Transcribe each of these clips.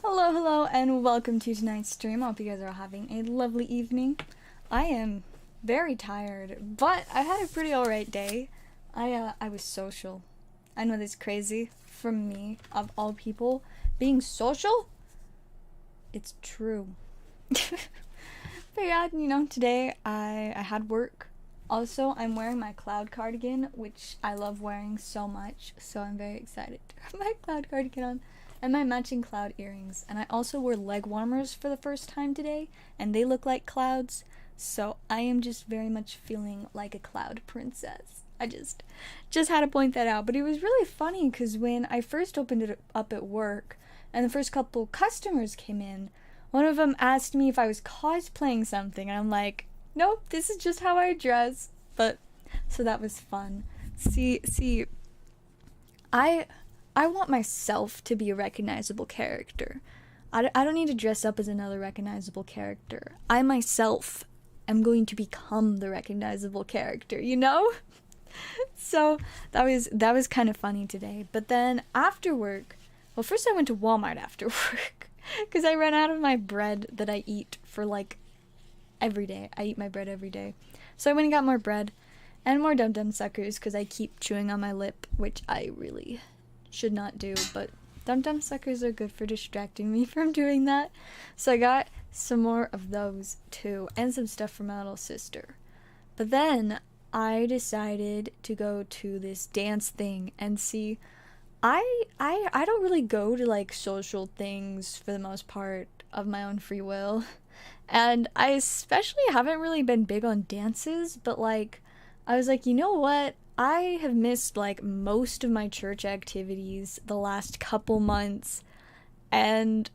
Hello, hello, and welcome to tonight's stream. I hope you guys are having a lovely evening. I am very tired, but I had a pretty alright day. I was social. I know that's crazy from me, of all people. Being social? It's true. But yeah, you know, today I had work. Also, I'm wearing my cloud cardigan, which I love wearing so much, so I'm very excited to have my cloud cardigan on. And my matching cloud earrings. And I also wore leg warmers for the first time today, and they look like clouds, so I am just very much feeling like a cloud princess. I just had to point that out. But it was really funny because when I first opened it up at work and the first couple customers came in, one of them asked me if I was cosplaying something, and I'm like, nope, this is just how I dress. But so that was fun. See, I want myself to be a recognizable character. I don't need to dress up as another recognizable character. I myself am going to become the recognizable character, you know? So that was kind of funny today. But then after work, well, first I went to Walmart after work because I ran out of my bread that I eat for like every day. I eat my bread every day. So I went and got more bread and more Dum Dum suckers because I keep chewing on my lip, which I really should not do, but Dum Dum suckers are good for distracting me from doing that. So I got some more of those too, and some stuff for my little sister. But then I decided to go to this dance thing and see. I don't really go to like social things for the most part of my own free will, and I especially haven't really been big on dances. But like, I was like, you know what? I have missed like most of my church activities the last couple months, and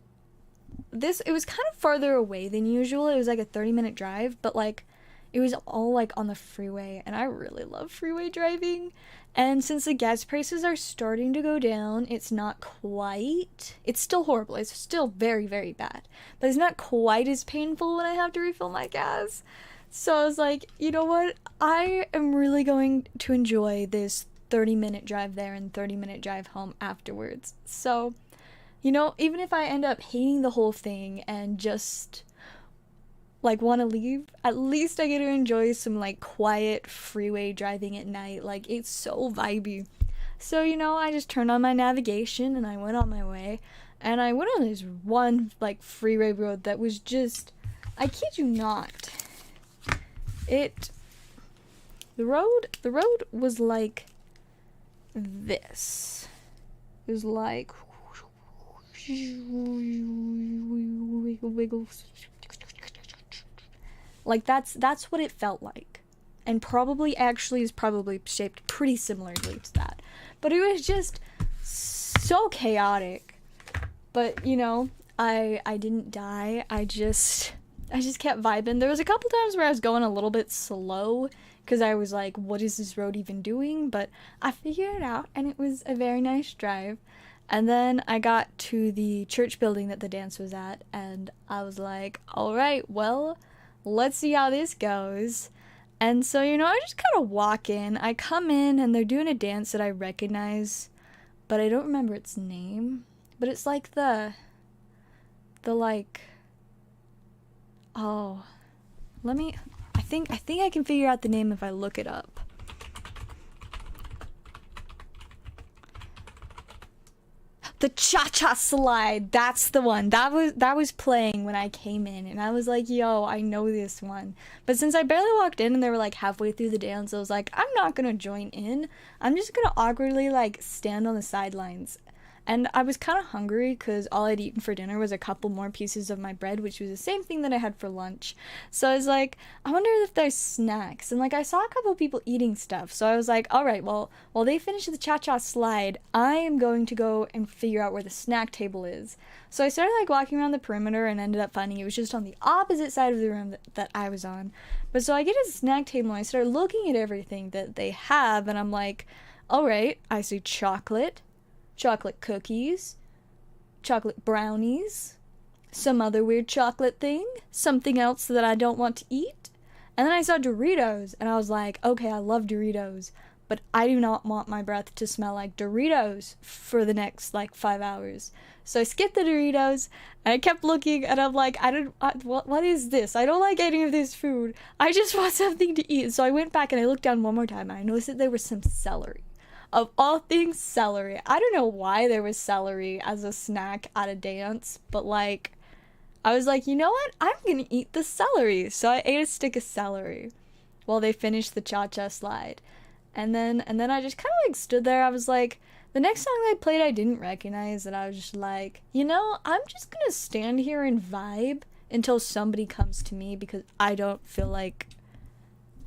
it was kind of farther away than usual. It was like a 30-minute drive, but like it was all like on the freeway, and I really love freeway driving. And since the gas prices are starting to go down, it's still horrible. It's still very, very bad, but it's not quite as painful when I have to refill my gas. So I was like, you know what? I am really going to enjoy this 30-minute drive there and 30-minute drive home afterwards. So, you know, even if I end up hating the whole thing and just like want to leave, at least I get to enjoy some like quiet freeway driving at night. Like, it's so vibey. So, you know, I just turned on my navigation and I went on my way. And I went on this one like freeway road that was just, I kid you not, the road was like this. It was like wiggle. Like that's what it felt like. And probably actually is probably shaped pretty similarly to that. But it was just so chaotic. But, you know, I didn't die. I just kept vibing. There was a couple times where I was going a little bit slow because I was like, what is this road even doing? But I figured it out, and it was a very nice drive. And then I got to the church building that the dance was at, and I was like, all right, well, let's see how this goes. And so, you know, I just kind of walk in. I come in, and they're doing a dance that I recognize, but I don't remember its name. But it's like the like, oh, I think I can figure out the name if I look it up. The cha-cha slide, that's the one. That was playing when I came in, and I was like, yo, I know this one. But since I barely walked in and they were like halfway through the dance, I was like, I'm not gonna join in. I'm just gonna awkwardly like stand on the sidelines. And I was kind of hungry because all I'd eaten for dinner was a couple more pieces of my bread, which was the same thing that I had for lunch. So I was like, I wonder if there's snacks. And like, I saw a couple people eating stuff. So I was like, all right, well, while they finish the cha-cha slide, I am going to go and figure out where the snack table is. So I started like walking around the perimeter and ended up finding it was just on the opposite side of the room that I was on. But so I get to the snack table and I start looking at everything that they have. And I'm like, all right, I see chocolate cookies, chocolate brownies, some other weird chocolate thing, something else that I don't want to eat. And then I saw Doritos, and I was like, okay, I love Doritos, but I do not want my breath to smell like Doritos for the next like 5 hours. So I skipped the Doritos, and I kept looking, and I'm like, what is this? I don't like any of this food. I just want something to eat. So I went back and I looked down one more time, and I noticed that there was some celery. Of all things, celery. I don't know why there was celery as a snack at a dance, but like, I was like, you know what? I'm gonna eat the celery. So I ate a stick of celery while they finished the cha-cha slide. And then I just kind of like stood there. I was like, the next song they played I didn't recognize, and I was just like, you know, I'm just gonna stand here and vibe until somebody comes to me, because I don't feel like,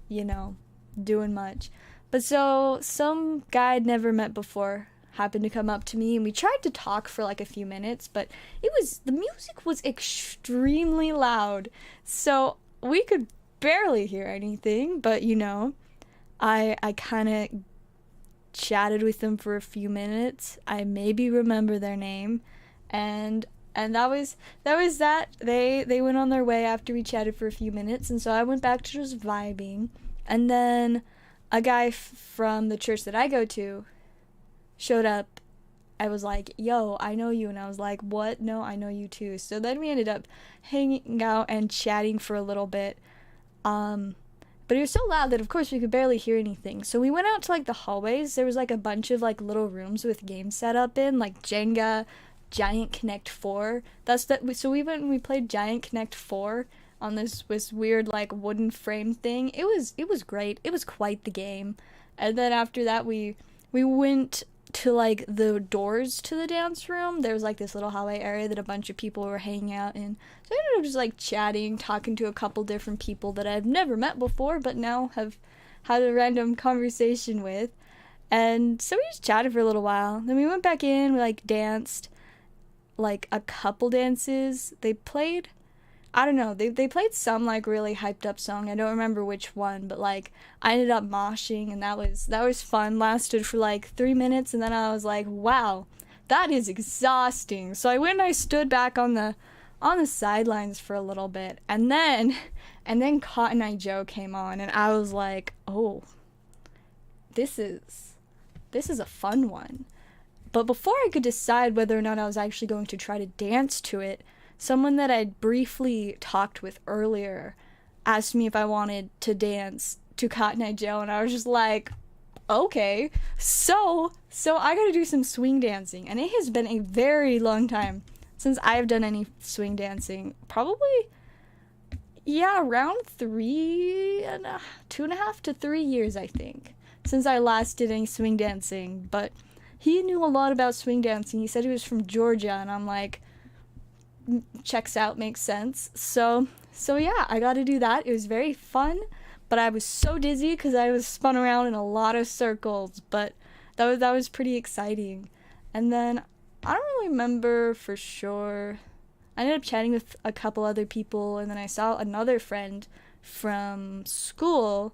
you know, doing much. But so some guy I'd never met before happened to come up to me, and we tried to talk for like a few minutes, but the music was extremely loud, so we could barely hear anything. But you know, I kind of chatted with them for a few minutes. I maybe remember their name, and that was that. They went on their way after we chatted for a few minutes, and so I went back to just vibing. And then a guy from the church that I go to showed up. I was like, yo, I know you. And I was like, what? No, I know you too. So then we ended up hanging out and chatting for a little bit. But it was so loud that, of course, we could barely hear anything. So we went out to, like, the hallways. There was, like, a bunch of, like, little rooms with games set up in, like Jenga, Giant Connect 4. So we went and we played Giant Connect 4 on this weird, like, wooden frame thing. It was great. It was quite the game. And then after that, we went to, like, the doors to the dance room. There was, like, this little hallway area that a bunch of people were hanging out in. So I ended up just, like, chatting, talking to a couple different people that I've never met before, but now have had a random conversation with. And so we just chatted for a little while. Then we went back in, we, like, danced, like, a couple dances. They played, I don't know, they played some, like, really hyped up song. I don't remember which one, but, like, I ended up moshing, and that was fun. Lasted for, like, 3 minutes, and then I was like, wow, that is exhausting. So I went and I stood back on the sidelines for a little bit, and then Cotton Eye Joe came on, and I was like, oh, this is a fun one. But before I could decide whether or not I was actually going to try to dance to it, someone that I'd briefly talked with earlier asked me if I wanted to dance to Cotton Eye Joe, and I was just like, okay. So I gotta do some swing dancing, and it has been a very long time since I've done any swing dancing. Probably, yeah, around 2.5 to 3 years, I think, since I last did any swing dancing. But he knew a lot about swing dancing. He said he was from Georgia, and I'm like, checks out, makes sense. So yeah, I got to do that. It was very fun, but I was so dizzy because I was spun around in a lot of circles, but that was pretty exciting. And then I don't really remember for sure. I ended up chatting with a couple other people, and then I saw another friend from school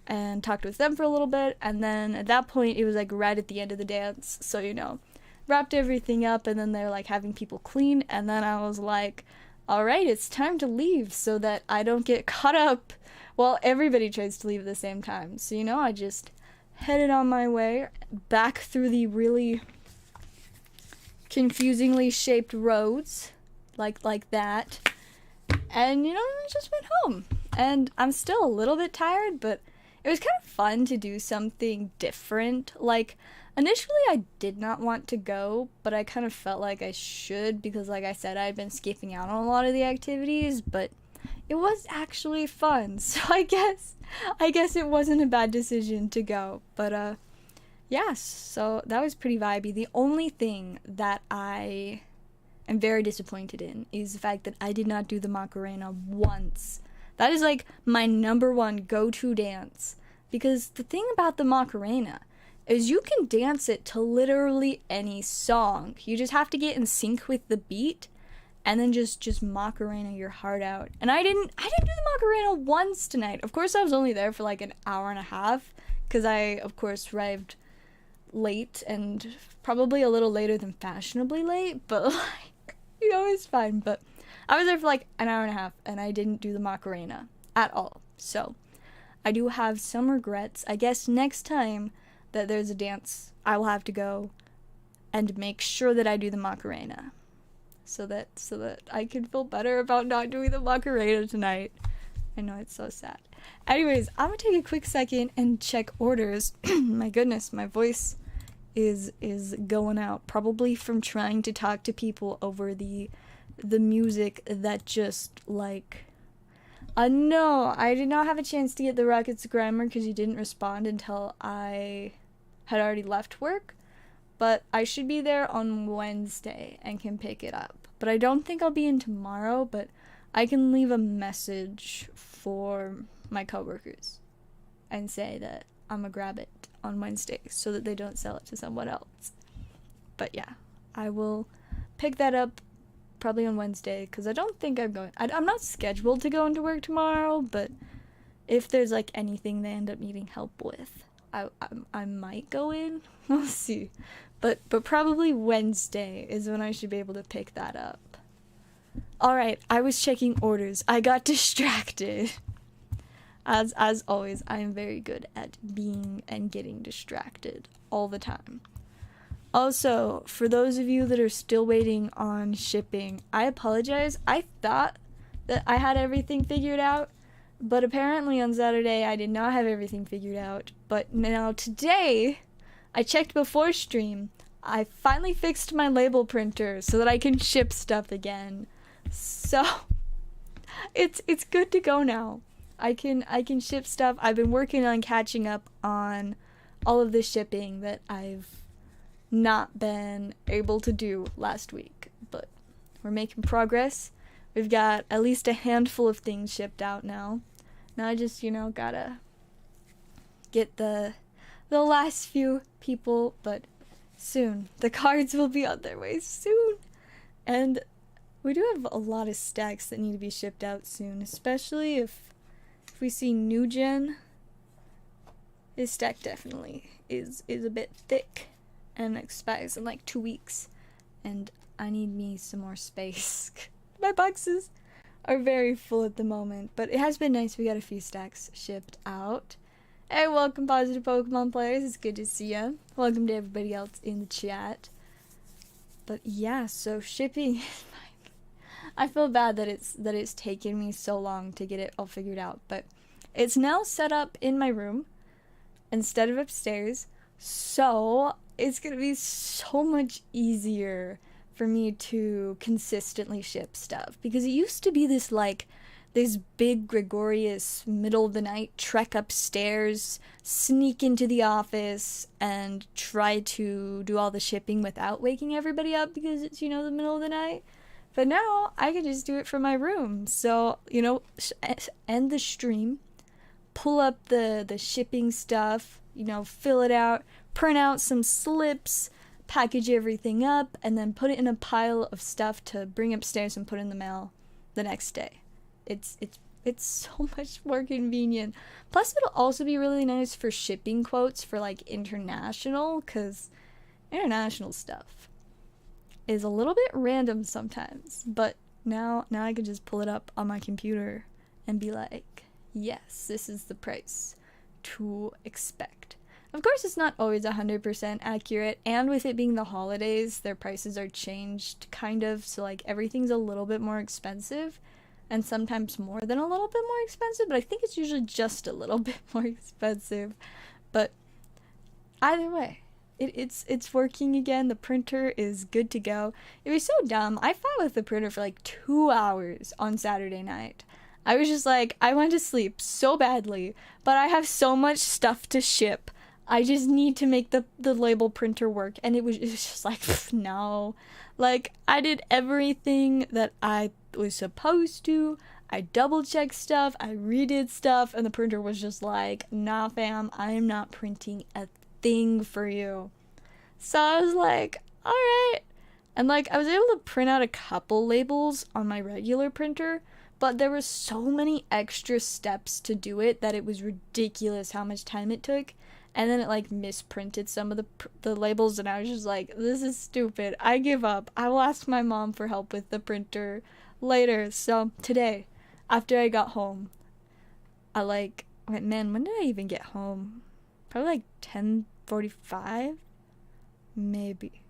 and talked with them for a little bit, and then at that point it was like right at the end of the dance, so you know, wrapped everything up, and then they're like having people clean, and then I was like, alright, it's time to leave so that I don't get caught up while everybody tries to leave at the same time. So you know, I just headed on my way back through the really confusingly shaped roads like that, and you know, I just went home, and I'm still a little bit tired, but it was kind of fun to do something different. Like, initially I did not want to go, but I kind of felt like I should, because like I said, I'd been skipping out on a lot of the activities, but it was actually fun, so I guess it wasn't a bad decision to go. But yeah, so that was pretty vibey. The only thing that I am very disappointed in is the fact that I did not do the Macarena once. That is like my number one go-to dance, because the thing about the Macarena is you can dance it to literally any song. You just have to get in sync with the beat, and then just Macarena your heart out. And I didn't do the Macarena once tonight. Of course, I was only there for like an hour and a half, because I, of course, arrived late, and probably a little later than fashionably late, but like, you know, it's fine. But I was there for like an hour and a half, and I didn't do the Macarena at all. So I do have some regrets. I guess next time that there's a dance, I will have to go and make sure that I do the Macarena. So that I can feel better about not doing the Macarena tonight. I know, it's so sad. Anyways, I'm gonna take a quick second and check orders. My goodness, my voice is going out, probably from trying to talk to people over the music that just, like, no, I did not have a chance to get the Rockets grammar because you didn't respond until I had already left work, but I should be there on Wednesday and can pick it up. But I don't think I'll be in tomorrow, but I can leave a message for my coworkers and say that I'm gonna grab it on Wednesday so that they don't sell it to someone else. But yeah, I will pick that up probably on Wednesday because I don't think I'm not scheduled to go into work tomorrow, but if there's like anything they end up needing help with, I might go in. We'll see. But probably Wednesday is when I should be able to pick that up. Alright, I was checking orders. I got distracted. As always, I am very good at being and getting distracted all the time. Also, for those of you that are still waiting on shipping, I apologize. I thought that I had everything figured out, but apparently on Saturday I did not have everything figured out. But now today, I checked before stream, I finally fixed my label printer so that I can ship stuff again. So, it's good to go now. I can ship stuff. I've been working on catching up on all of the shipping that I've not been able to do last week, but we're making progress. We've got at least a handful of things shipped out now. Now I just, gotta get the last few people, but soon. The cards will be on their way soon. And we do have a lot of stacks that need to be shipped out soon, especially if we see new gen. This stack definitely is a bit thick and expires in like 2 weeks, and I need me some more space. My boxes are very full at the moment, but it has been nice. We got a few stacks shipped out. Hey, welcome Positive Pokemon players, it's good to see ya. Welcome to everybody else in the chat. But yeah, so shipping is fine. I feel bad that it's taken me so long to get it all figured out, but it's now set up in my room instead of upstairs, so it's gonna be so much easier for me to consistently ship stuff, because it used to be this big gregarious middle of the night trek upstairs, sneak into the office and try to do all the shipping without waking everybody up because it's the middle of the night. But now I can just do it from my room. So, end the stream, pull up the shipping stuff, fill it out, print out some slips, package everything up, and then put it in a pile of stuff to bring upstairs and put in the mail the next day. It's so much more convenient. Plus, it'll also be really nice for shipping quotes for international, because international stuff is a little bit random sometimes. But now I can just pull it up on my computer and be like, yes, this is the price to expect. Of course, it's not always 100% accurate, and with it being the holidays, their prices are changed kind of, so everything's a little bit more expensive. And sometimes more than a little bit more expensive, but I think it's usually just a little bit more expensive. But either way, it's working again. The printer is good to go. It was so dumb. I fought with the printer for 2 hours on Saturday night. I was just I went to sleep so badly, but I have so much stuff to ship. I just need to make the label printer work, and it was just no. I did everything that I was supposed to. I double-checked stuff, I redid stuff, and the printer was just nah fam, I am not printing a thing for you. So I was alright. And I was able to print out a couple labels on my regular printer, but there were so many extra steps to do it that it was ridiculous how much time it took. And then it misprinted some of the labels, and I was just this is stupid. I give up. I will ask my mom for help with the printer later. So today, after I got home, I Wait, man, when did I even get home? Probably like 10:45? Maybe.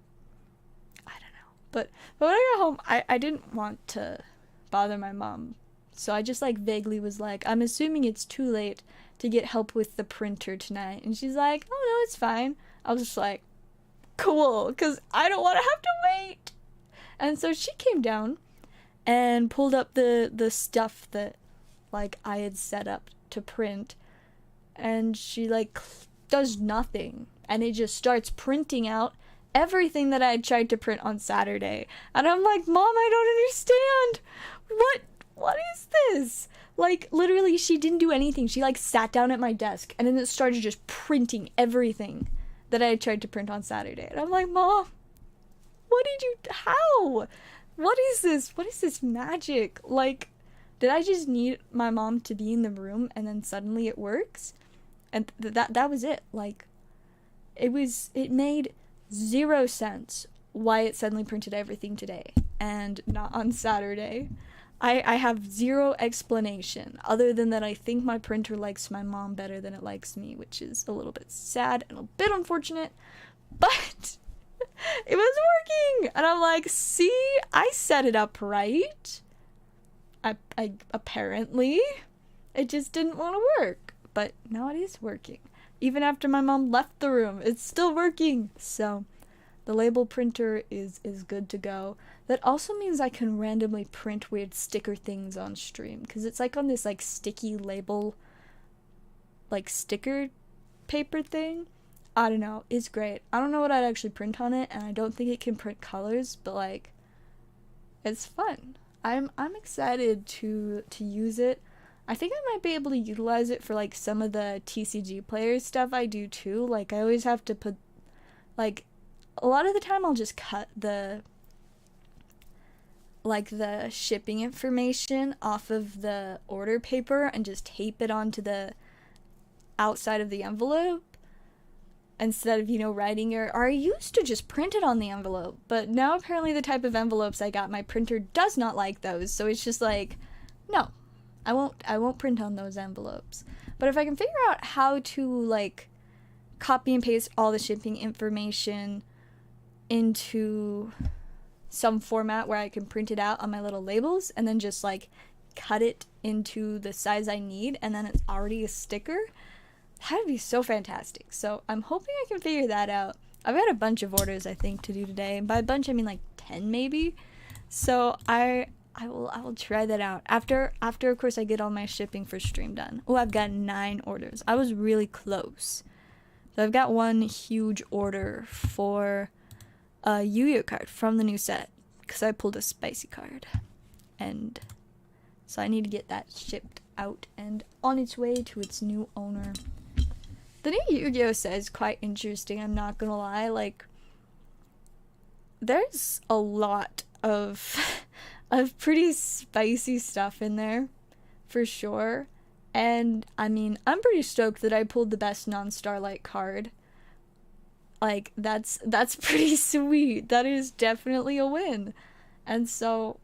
I don't know. But when I got home, I didn't want to bother my mom. So I just like vaguely was like, I'm assuming it's too late to get help with the printer tonight. And she's like, oh no, it's fine. I was just like, cool, because I don't want to have to wait. And so she came down and pulled up the stuff that like I had set up to print, and she like does nothing, and it just starts printing out everything that I had tried to print on Saturday. And I'm like, Mom, I don't understand. What is this? Like, literally, she didn't do anything. She like sat down at my desk and then it started just printing everything that I had tried to print on Saturday. And I'm like, Mom, how? What is this magic? Like, did I just need my mom to be in the room and then suddenly it works? And that was it. Like, it made 0 sense why it suddenly printed everything today and not on Saturday. I have zero explanation other than that I think my printer likes my mom better than it likes me, which is a little bit sad and a bit unfortunate, but it was working. And I'm like, see, I set it up right. I apparently it just didn't want to work, but now it is working. Even after my mom left the room, it's still working. So the label printer is good to go. That also means I can randomly print weird sticker things on stream, because it's like on this like sticky label, like sticker paper thing. I don't know, it's great. I don't know what I'd actually print on it, and I don't think it can print colors, but like, it's fun. I'm excited to use it. I think I might be able to utilize it for like some of the TCG players stuff I do too. Like, I always have to put, like, a lot of the time I'll just cut the shipping information off of the order paper and just tape it onto the outside of the envelope instead of, writing or I used to just print it on the envelope, but now apparently the type of envelopes I got, my printer does not like those, so it's just like, no, I won't print on those envelopes. But if I can figure out how to like copy and paste all the shipping information into some format where I can print it out on my little labels and then just like cut it into the size I need and then it's already a sticker, that'd be so fantastic. So I'm hoping I can figure that out. I've got a bunch of orders I think to do today, and by a bunch I mean like 10 maybe. So I will try that out after of course I get all my shipping for stream done. Oh, I've got 9 orders. I was really close. So I've got one huge order for a Yugioh card from the new set because I pulled a spicy card, and so I need to get that shipped out and on its way to its new owner. The new Yugioh set is quite interesting, I'm not gonna lie. Like, there's a lot of pretty spicy stuff in there for sure, and I mean, I'm pretty stoked that I pulled the best non-starlight card. Like, that's pretty sweet. That is definitely a win. And so,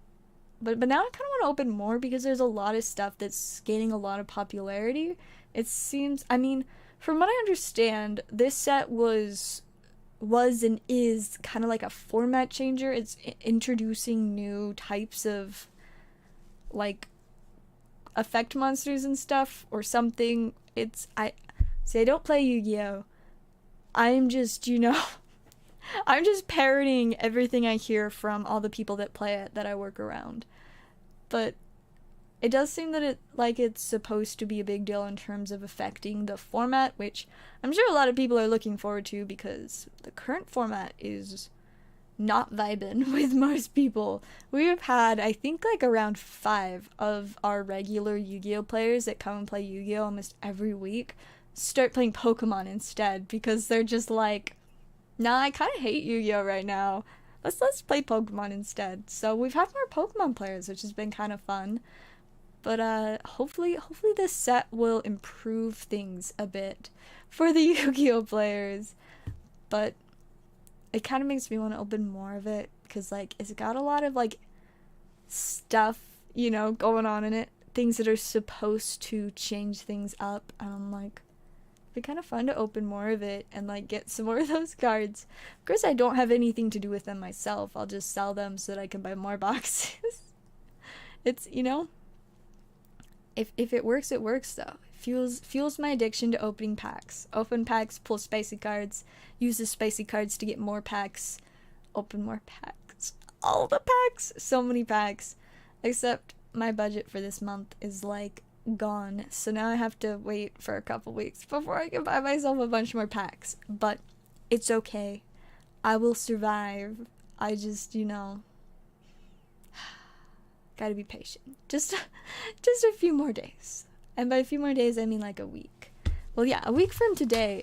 but now I kind of want to open more because there's a lot of stuff that's gaining a lot of popularity. It seems, I mean, from what I understand, this set was and is kind of like a format changer. It's introducing new types of, like, effect monsters and stuff or something. I don't play Yu-Gi-Oh! I'm just, I'm just parroting everything I hear from all the people that play it that I work around. But it does seem that it's supposed to be a big deal in terms of affecting the format, which I'm sure a lot of people are looking forward to because the current format is not vibing with most people. We have had, I think, like around 5 of our regular Yu-Gi-Oh! Players that come and play Yu-Gi-Oh! Almost every week start playing Pokemon instead because they're just like, nah, I kind of hate Yu-Gi-Oh! Right now. Let's play Pokemon instead. So we've had more Pokemon players, which has been kind of fun. But hopefully this set will improve things a bit for the Yu-Gi-Oh! Players. But it kind of makes me want to open more of it because like it's got a lot of like stuff, going on in it. things that are supposed to change things up, and I'm like, it'd be kind of fun to open more of it and like get some more of those cards. Of course, I don't have anything to do with them myself. I'll just sell them so that I can buy more boxes. It's, you know, if it works, it works though. It fuels my addiction to opening packs. Open packs, pull spicy cards, use the spicy cards to get more packs, open more packs. All the packs, so many packs. Except my budget for this month is like gone, so now I have to wait for a couple weeks before I can buy myself a bunch more packs. But it's okay. I will survive. I just, you know, gotta be patient. Just a few more days. And by a few more days, I mean like a week. Well, yeah, a week from today.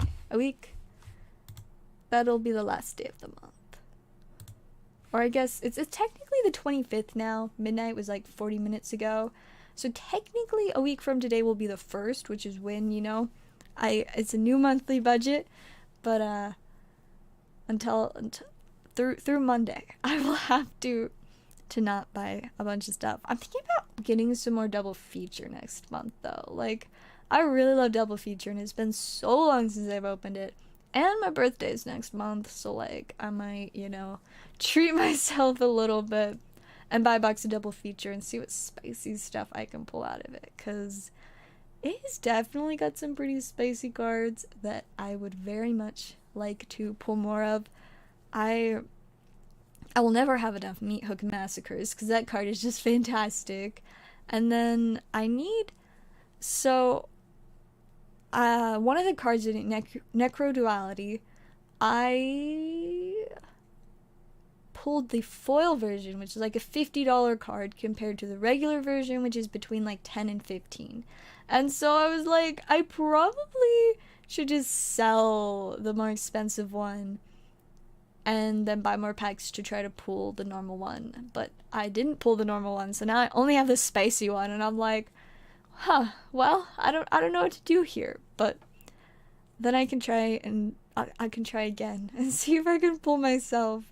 That'll be the last day of the month. Or I guess it's technically the 25th now. Midnight was like 40 minutes ago. So technically a week from today will be the 1st, which is when, you know, it's a new monthly budget. But until through Monday, I will have to not buy a bunch of stuff. I'm thinking about getting some more double feature next month though. Like, I really love double feature, and it's been so long since I've opened it. And my birthday's next month, so like I might, you know, treat myself a little bit and buy a box of double feature and see what spicy stuff I can pull out of it, because it's definitely got some pretty spicy cards that I would very much like to pull more of. I will never have enough Meat Hook Massacres, because that card is just fantastic. And then I need, so one of the cards in Necro Duality, I pulled the foil version, which is like a $50 card, compared to the regular version, which is between like 10 and 15. And so I was like, I probably should just sell the more expensive one and then buy more packs to try to pull the normal one. But I didn't pull the normal one, so now I only have the spicy one, and I'm like, well, I don't know what to do here. But then I can try, and I can try again and see if I can pull myself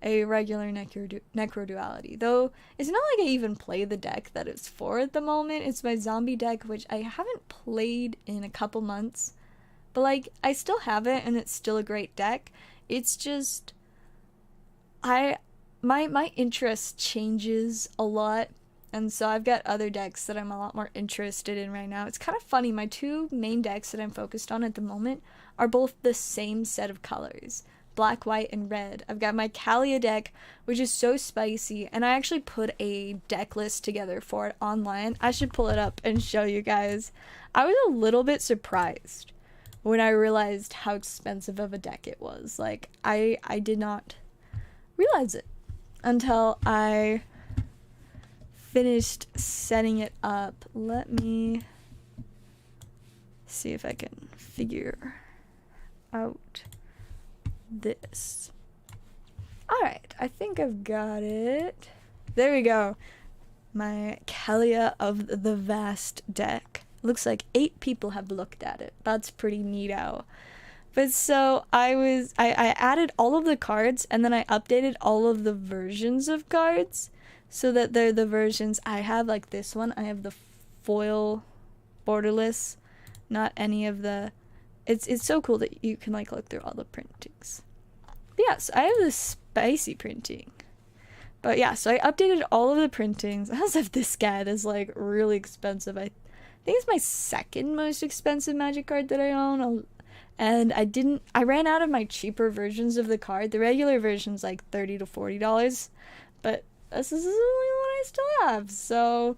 a regular Necro Duality. Though it's not like I even play the deck that it's for at the moment. It's my zombie deck, which I haven't played in a couple months, but like I still have it, and it's still a great deck. It's just my interest changes a lot, and so I've got other decks that I'm a lot more interested in right now. It's kind of funny, my two main decks that I'm focused on at the moment are both the same set of colors, black, white, and red. I've got my Kalia deck, which is so spicy, and I actually put a deck list together for it online. I should pull it up and show you guys. I was a little bit surprised when I realized how expensive of a deck it was. Like, I did not realize it until I finished setting it up. Let me see if I can figure out this. Alright, I think I've got it. There we go. My Kalia of the Vast deck. Looks like 8 people have looked at it. That's pretty neato. But so I added all of the cards, and then I updated all of the versions of cards so that they're the versions I have. Like this one, I have the foil borderless, not any of the. It's so cool that you can like look through all the printings. But yeah, so I have this spicy printing. But yeah, so I updated all of the printings. I also have this guy that's like really expensive. I think it's my second most expensive Magic card that I own. And I ran out of my cheaper versions of the card. The regular version's like $30 to $40, but this is the only one I still have. So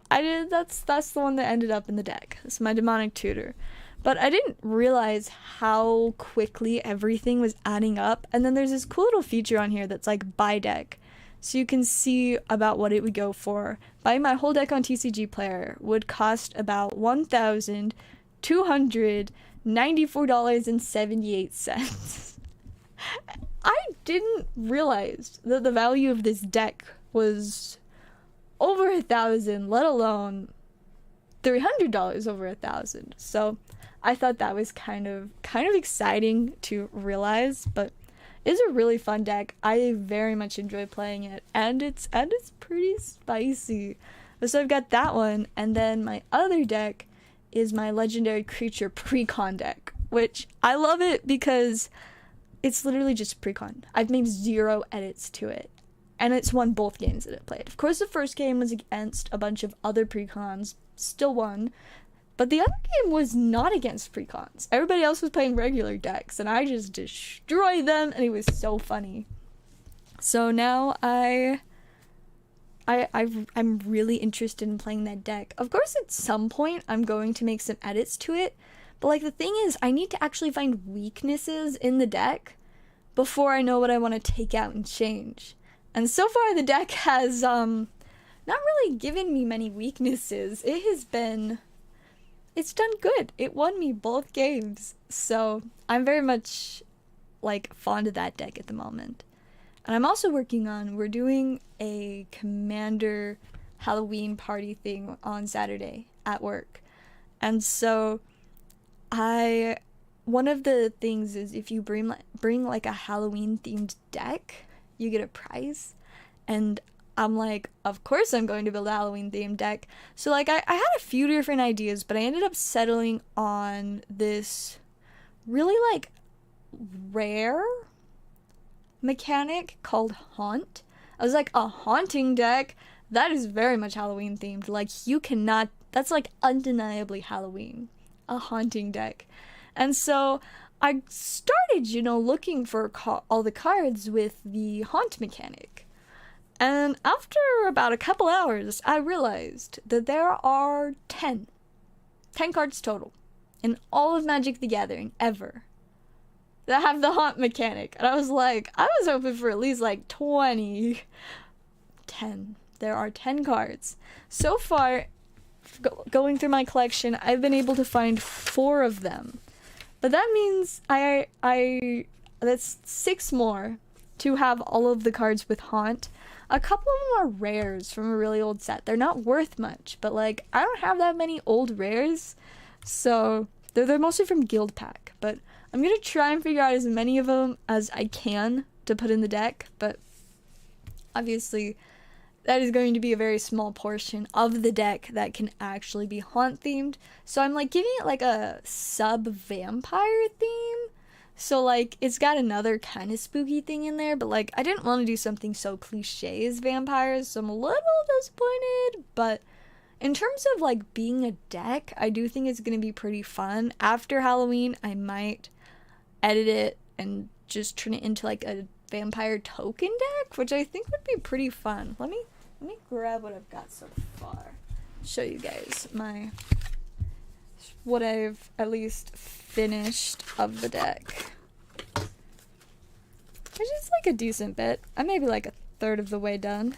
that's the one that ended up in the deck. It's my Demonic Tutor. But I didn't realize how quickly everything was adding up. And then there's this cool little feature on here that's like buy deck. So you can see about what it would go for. Buying my whole deck on TCG Player would cost about $1,294.78. I didn't realize that the value of this deck was over $1,000, let alone $300 over $1,000. So I thought that was kind of exciting to realize, but it's a really fun deck. I very much enjoy playing it, and it's pretty spicy. So I've got that one, and then my other deck is my legendary creature precon deck, which I love it because it's literally just precon. I've made 0 edits to it, and it's won both games that it played. Of course, the first game was against a bunch of other precons, still won, but the other game was not against precons. Everybody else was playing regular decks, and I just destroyed them, and it was so funny. So now I'm really interested in playing that deck. Of course, at some point, I'm going to make some edits to it. But, like, the thing is, I need to actually find weaknesses in the deck before I know what I want to take out and change. And so far, the deck has, not really given me many weaknesses. It's done good. It won me both games. So, I'm very much, like, fond of that deck at the moment. And I'm also we're doing a Commander Halloween party thing on Saturday at work. And so one of the things is if you bring like a Halloween themed deck, you get a prize. And I'm like, of course I'm going to build a Halloween themed deck. So like I had a few different ideas, but I ended up settling on this really like rare mechanic called Haunt. I was like, a haunting deck? That is very much Halloween themed. Like, that's like undeniably Halloween. A haunting deck. And so I started, looking for all the cards with the haunt mechanic. And after about a couple hours, I realized that there are 10 cards total in all of Magic the Gathering ever that have the haunt mechanic. And I was like, I was hoping for at least like 20. 10. There are 10 cards. So far, going through my collection, I've been able to find 4 of them. But that means that's 6 more to have all of the cards with haunt. A couple of them are rares from a really old set. They're not worth much, but like I don't have that many old rares. So they're mostly from Guild Pack, but I'm going to try and figure out as many of them as I can to put in the deck, but obviously that is going to be a very small portion of the deck that can actually be haunt themed. So I'm like giving it like a sub-vampire theme. So like it's got another kind of spooky thing in there, but like I didn't want to do something so cliche as vampires, so I'm a little disappointed, but in terms of like being a deck, I do think it's going to be pretty fun. After Halloween, I might edit it and just turn it into like a vampire token deck, which I think would be pretty fun. Let me grab what I've got so far. Show you guys what I've at least finished of the deck. Which is like a decent bit. I may be like a third of the way done.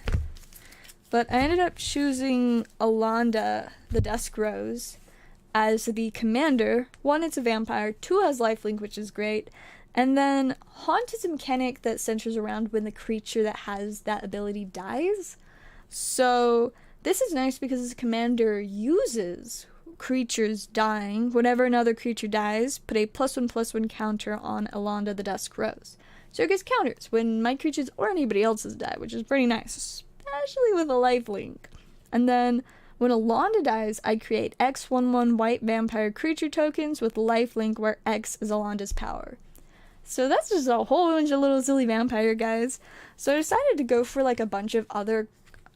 But I ended up choosing Alonda, the Dusk Rose, as the commander. 1, it's a vampire. 2, has lifelink, which is great. And then Haunt is a mechanic that centers around when the creature that has that ability dies. So this is nice because the commander uses creatures dying. Whenever another creature dies, put a +1/+1 counter on Alonda, the Dusk Rose. So it gets counters when my creatures or anybody else's die, which is pretty nice, especially with a lifelink. And then when Alonda dies, I create X/1/1 white vampire creature tokens with lifelink where X is Alonda's power. So that's just a whole bunch of little silly vampire guys. So I decided to go for like a bunch of other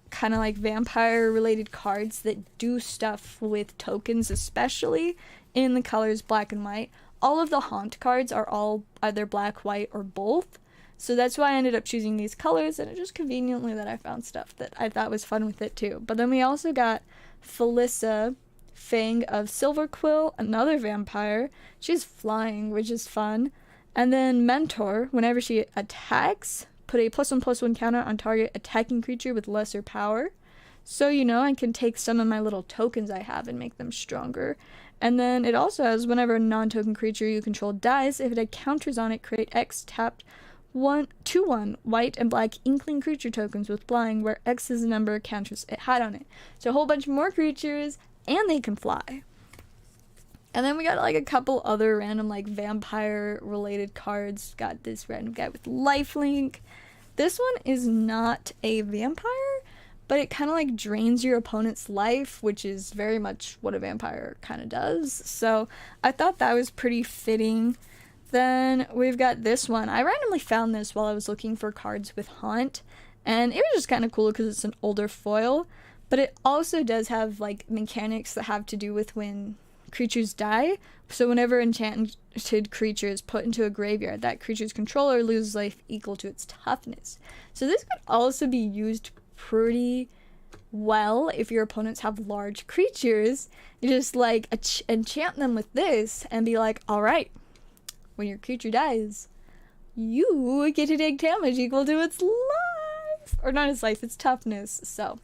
kind of like vampire related cards that do stuff with tokens, especially in the colors black and white. All of the haunt cards are all either black, white, or both. So that's why I ended up choosing these colors, and it just conveniently that I found stuff that I thought was fun with it too. But then we also got Felissa, Fang of Silverquill, another vampire. She's flying, which is fun. And then Mentor, whenever she attacks, put a +1/+1 counter on target attacking creature with lesser power. So, I can take some of my little tokens I have and make them stronger. And then it also has whenever a non-token creature you control dies, if it had counters on it, create X tapped 2/1 white and black inkling creature tokens with flying, where X is the number of counters it had on it. So a whole bunch more creatures, and they can fly. And then we got like a couple other random like vampire related cards. Got this random guy with lifelink. This one is not a vampire, but it kind of like drains your opponent's life, which is very much what a vampire kind of does. So I thought that was pretty fitting. Then we've got this one. I randomly found this while I was looking for cards with Haunt, and it was just kind of cool because it's an older foil, but it also does have like mechanics that have to do with when creatures die. So whenever enchanted creature is put into a graveyard, that creature's controller loses life equal to its toughness. So this could also be used pretty well if your opponents have large creatures. You just like enchant them with this and be like, all right, when your creature dies, you get to take damage equal to its life, or not its life, its toughness. So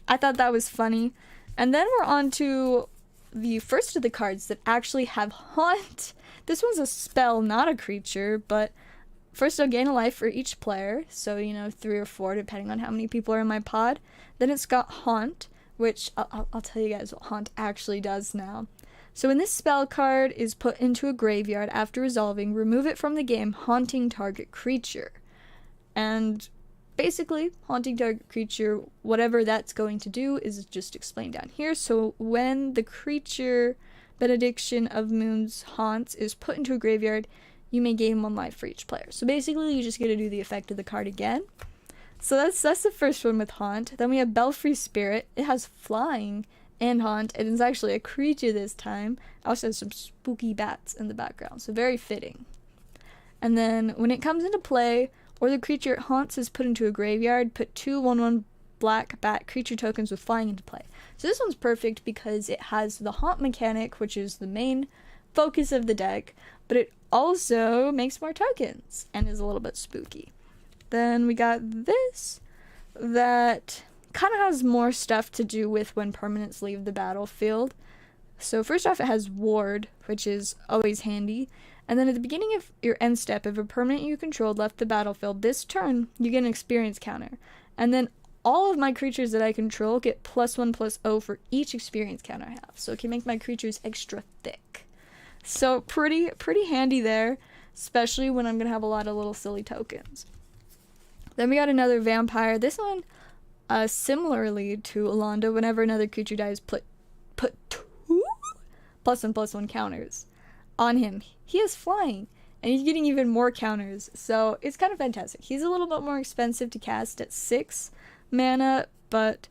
I thought that was funny. And then we're on to the first of the cards that actually have Haunt. This one's a spell, not a creature, but first I'll gain a life for each player, so 3 or 4 depending on how many people are in my pod. Then it's got Haunt, which I'll tell you guys what Haunt actually does now. So when this spell card is put into a graveyard after resolving, remove it from the game, haunting target creature. And basically, haunting target creature, whatever that's going to do is just explained down here. So when the creature Benediction of Moon's haunts is put into a graveyard, you may gain 1 life for each player. So basically, you just get to do the effect of the card again. So that's the first one with Haunt. Then we have Belfry Spirit. It has flying and Haunt, and it's actually a creature this time. It also has some spooky bats in the background, so very fitting. And then when it comes into play, or the creature it haunts is put into a graveyard, put 2 1/1 black bat creature tokens with flying into play. So this one's perfect because it has the Haunt mechanic, which is the main focus of the deck, but it also makes more tokens and is a little bit spooky. Then we got this that kind of has more stuff to do with when permanents leave the battlefield. So first off, it has Ward, which is always handy. And then at the beginning of your end step, if a permanent you controlled left the battlefield this turn, you get an experience counter. And then all of my creatures that I control get +1/+0 for each experience counter I have. So it can make my creatures extra thick. So pretty handy there, especially when I'm going to have a lot of little silly tokens. Then we got another vampire. This one, similarly to Alonda, whenever another creature dies, put 2 +1/+1 counters on him. He is flying, and he's getting even more counters, so it's kind of fantastic. He's a little bit more expensive to cast at 6 mana, but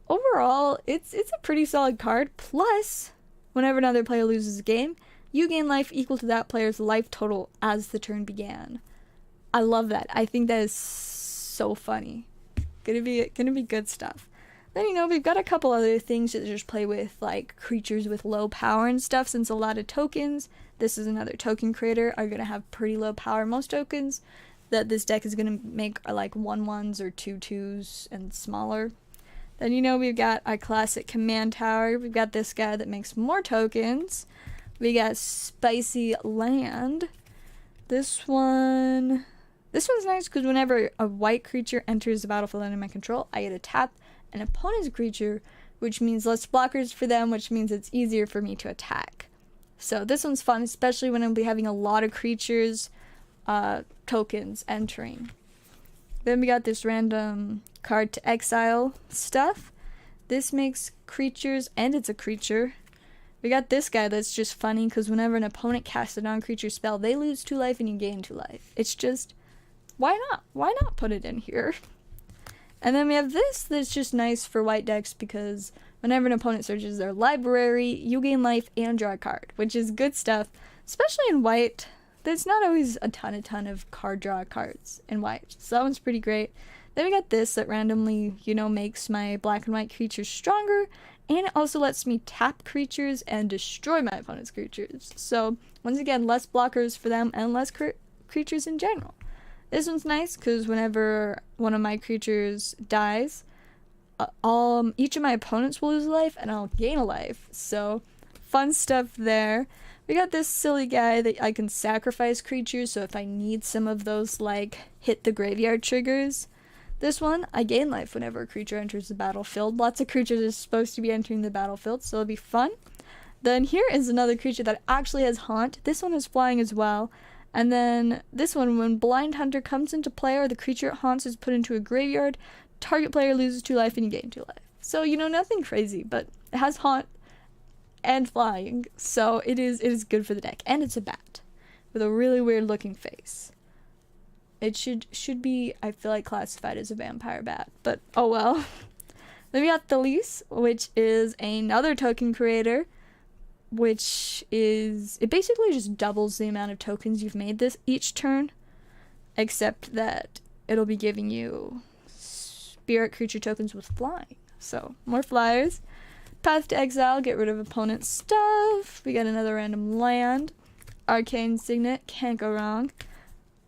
overall, it's a pretty solid card. Plus, whenever another player loses a game, you gain life equal to that player's life total as the turn began. I love that. I think that is so funny. Gonna be good stuff. Then, we've got a couple other things that just play with, like, creatures with low power and stuff, since a lot of tokens, this is another token creator, are going to have pretty low power. Most tokens that this deck is going to make are, like, 1/1s or 2/2s and smaller. Then, we've got our classic command tower. We've got this guy that makes more tokens. We got Spicy Land. This one's nice because whenever a white creature enters the battlefield under my control, I get to tap an opponent's creature, which means less blockers for them, which means it's easier for me to attack. So this one's fun, especially when I'll be having a lot of creatures, tokens entering. Then we got this random card to exile stuff. This makes creatures, and it's a creature. We got this guy that's just funny because whenever an opponent casts a non-creature spell, they lose 2 life and you gain 2 life. It's just, why not? Why not put it in here? And then we have this that's just nice for white decks because whenever an opponent searches their library, you gain life and draw a card, which is good stuff, especially in white. There's not always a ton of card draw cards in white, so that one's pretty great. Then we got this that randomly, makes my black and white creatures stronger, and it also lets me tap creatures and destroy my opponent's creatures. So, once again, less blockers for them and less creatures in general. This one's nice because whenever one of my creatures dies, each of my opponents will lose a life and I'll gain a life. So, fun stuff there. We got this silly guy that I can sacrifice creatures, so if I need some of those, like, hit the graveyard triggers. This one, I gain life whenever a creature enters the battlefield. Lots of creatures are supposed to be entering the battlefield, so it'll be fun. Then here is another creature that actually has Haunt. This one is flying as well. And then this one, when Blind Hunter comes into play or the creature it haunts is put into a graveyard, Target player loses 2 life and you gain 2 life. So, you know, nothing crazy, but it has haunt and flying, so it is good for the deck. And it's a bat with a really weird looking face. It should be, I feel like, classified as a vampire bat, but oh well. Then we got Thales, which is another token creator, which is, it basically just doubles the amount of tokens you've made this each turn, except that it'll be giving you spirit creature tokens with flying. So more flyers. Path to Exile, get rid of opponent's stuff. We got another random land. Arcane Signet, can't go wrong.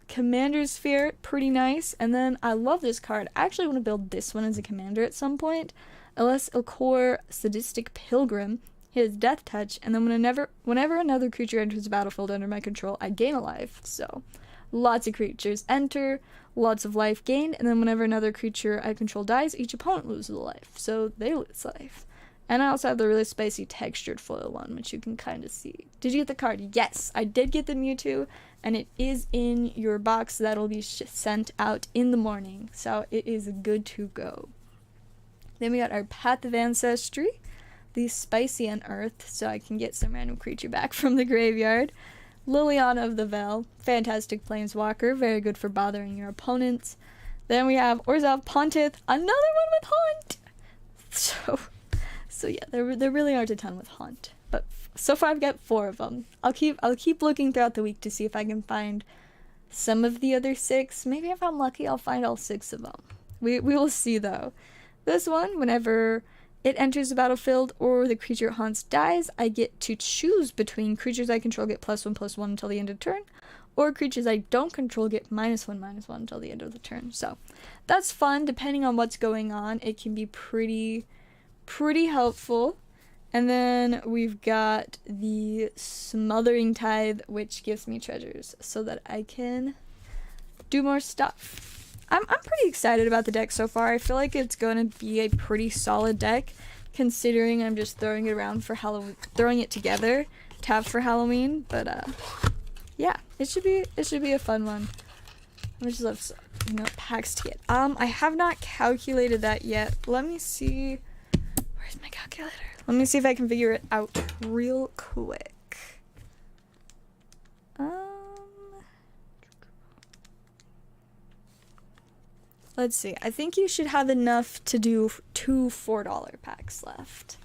Commander's Sphere, pretty nice. And then I love this card. I actually want to build this one as a commander at some point. Unless Ilkor, Sadistic Pilgrim, he has Death Touch, and then whenever another creature enters the battlefield under my control, I gain a life. So lots of creatures enter, lots of life gained, and then whenever another creature I control dies, each opponent loses a life. So they lose life. And I also have the really spicy textured foil one, which you can kind of see. Did you get the card? Yes, I did get the Mewtwo, and it is in your box. That'll be sent out in the morning, so it is good to go. Then we got our Path of Ancestry, the Spicy Unearth, so I can get some random creature back from the graveyard. Liliana of the Veil, fantastic planeswalker, very good for bothering your opponents. Then we have Orzhov Pontiff, another one with Haunt! So yeah, there really aren't a ton with Haunt, but so far I've got 4 of them. I'll keep looking throughout the week to see if I can find some of the other 6. Maybe if I'm lucky, I'll find all 6 of them. We will see though. This one, whenever it enters the battlefield or the creature it haunts dies, I get to choose between creatures I control get +1/+1 until the end of the turn, or creatures I don't control get -1/-1 until the end of the turn. So that's fun. Depending on what's going on, it can be pretty helpful. And then we've got the Smothering Tithe, which gives me treasures so that I can do more stuff. I'm pretty excited about the deck so far. I feel like it's going to be a pretty solid deck, considering I'm just throwing it around for Halloween, throwing it together to have for Halloween. But yeah, it should be a fun one. I just love, you know, packs to get. I have not calculated that yet. Let me see. Where's my calculator? Let me see if I can figure it out real quick. Let's see. I think you should have enough to do 2 $4 packs left.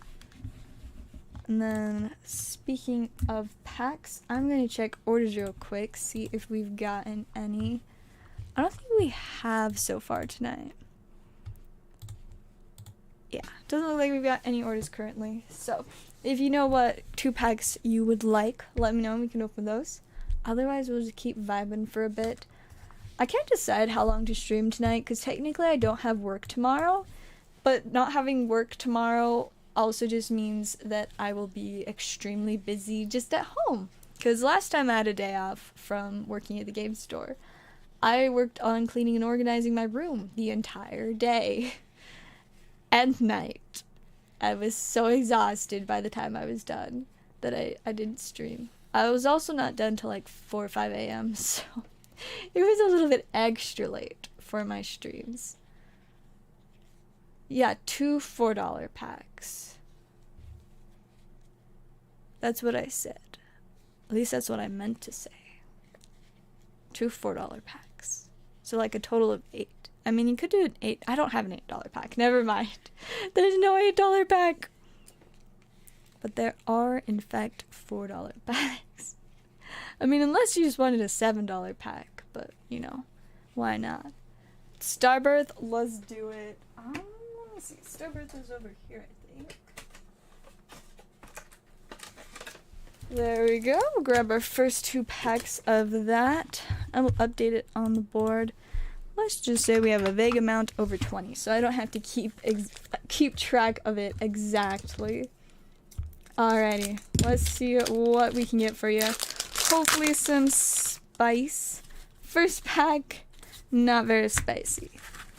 And then, speaking of packs, I'm going to check orders real quick, see if we've gotten any. I don't think we have so far tonight. Yeah, doesn't look like we've got any orders currently. So, if you know what 2 packs you would like, let me know and we can open those. Otherwise, we'll just keep vibing for a bit. I can't decide how long to stream tonight because technically I don't have work tomorrow. But not having work tomorrow also just means that I will be extremely busy just at home. Because last time I had a day off from working at the game store, I worked on cleaning and organizing my room the entire day. And night. I was so exhausted by the time I was done that I didn't stream. I was also not done till like 4 or 5 a.m. So it was a little bit extra late for my streams. Yeah, 2 $4 packs. That's what I said. At least that's what I meant to say. 2 $4 packs. So like a total of 8. I mean, you could do an 8. I don't have an $8 pack. Never mind. There's no $8 pack. But there are, in fact, $4 packs. I mean, unless you just wanted a $7 pack. But, you know, why not? Starbirth, let's do it. Let me see. Starbirth is over here, I think. There we go. We'll grab our first 2 packs of that. I will update it on the board. Let's just say we have a vague amount over 20, so I don't have to keep track of it exactly. Alrighty, let's see what we can get for you. Hopefully some spice. First pack, not very spicy.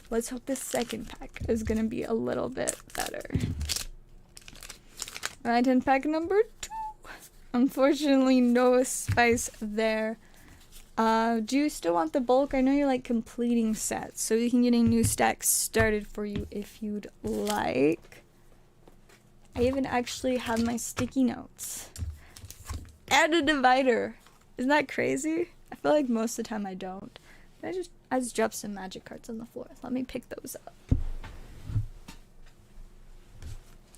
Let's hope the second pack is gonna be a little bit better. Alright, and pack number 2. Unfortunately, no spice there. Do you still want the bulk? I know you like completing sets, so we can get a new stack started for you if you'd like. I even actually have my sticky notes. And a divider. Isn't that crazy? I feel like most of the time I don't. I just dropped some magic cards on the floor. Let me pick those up.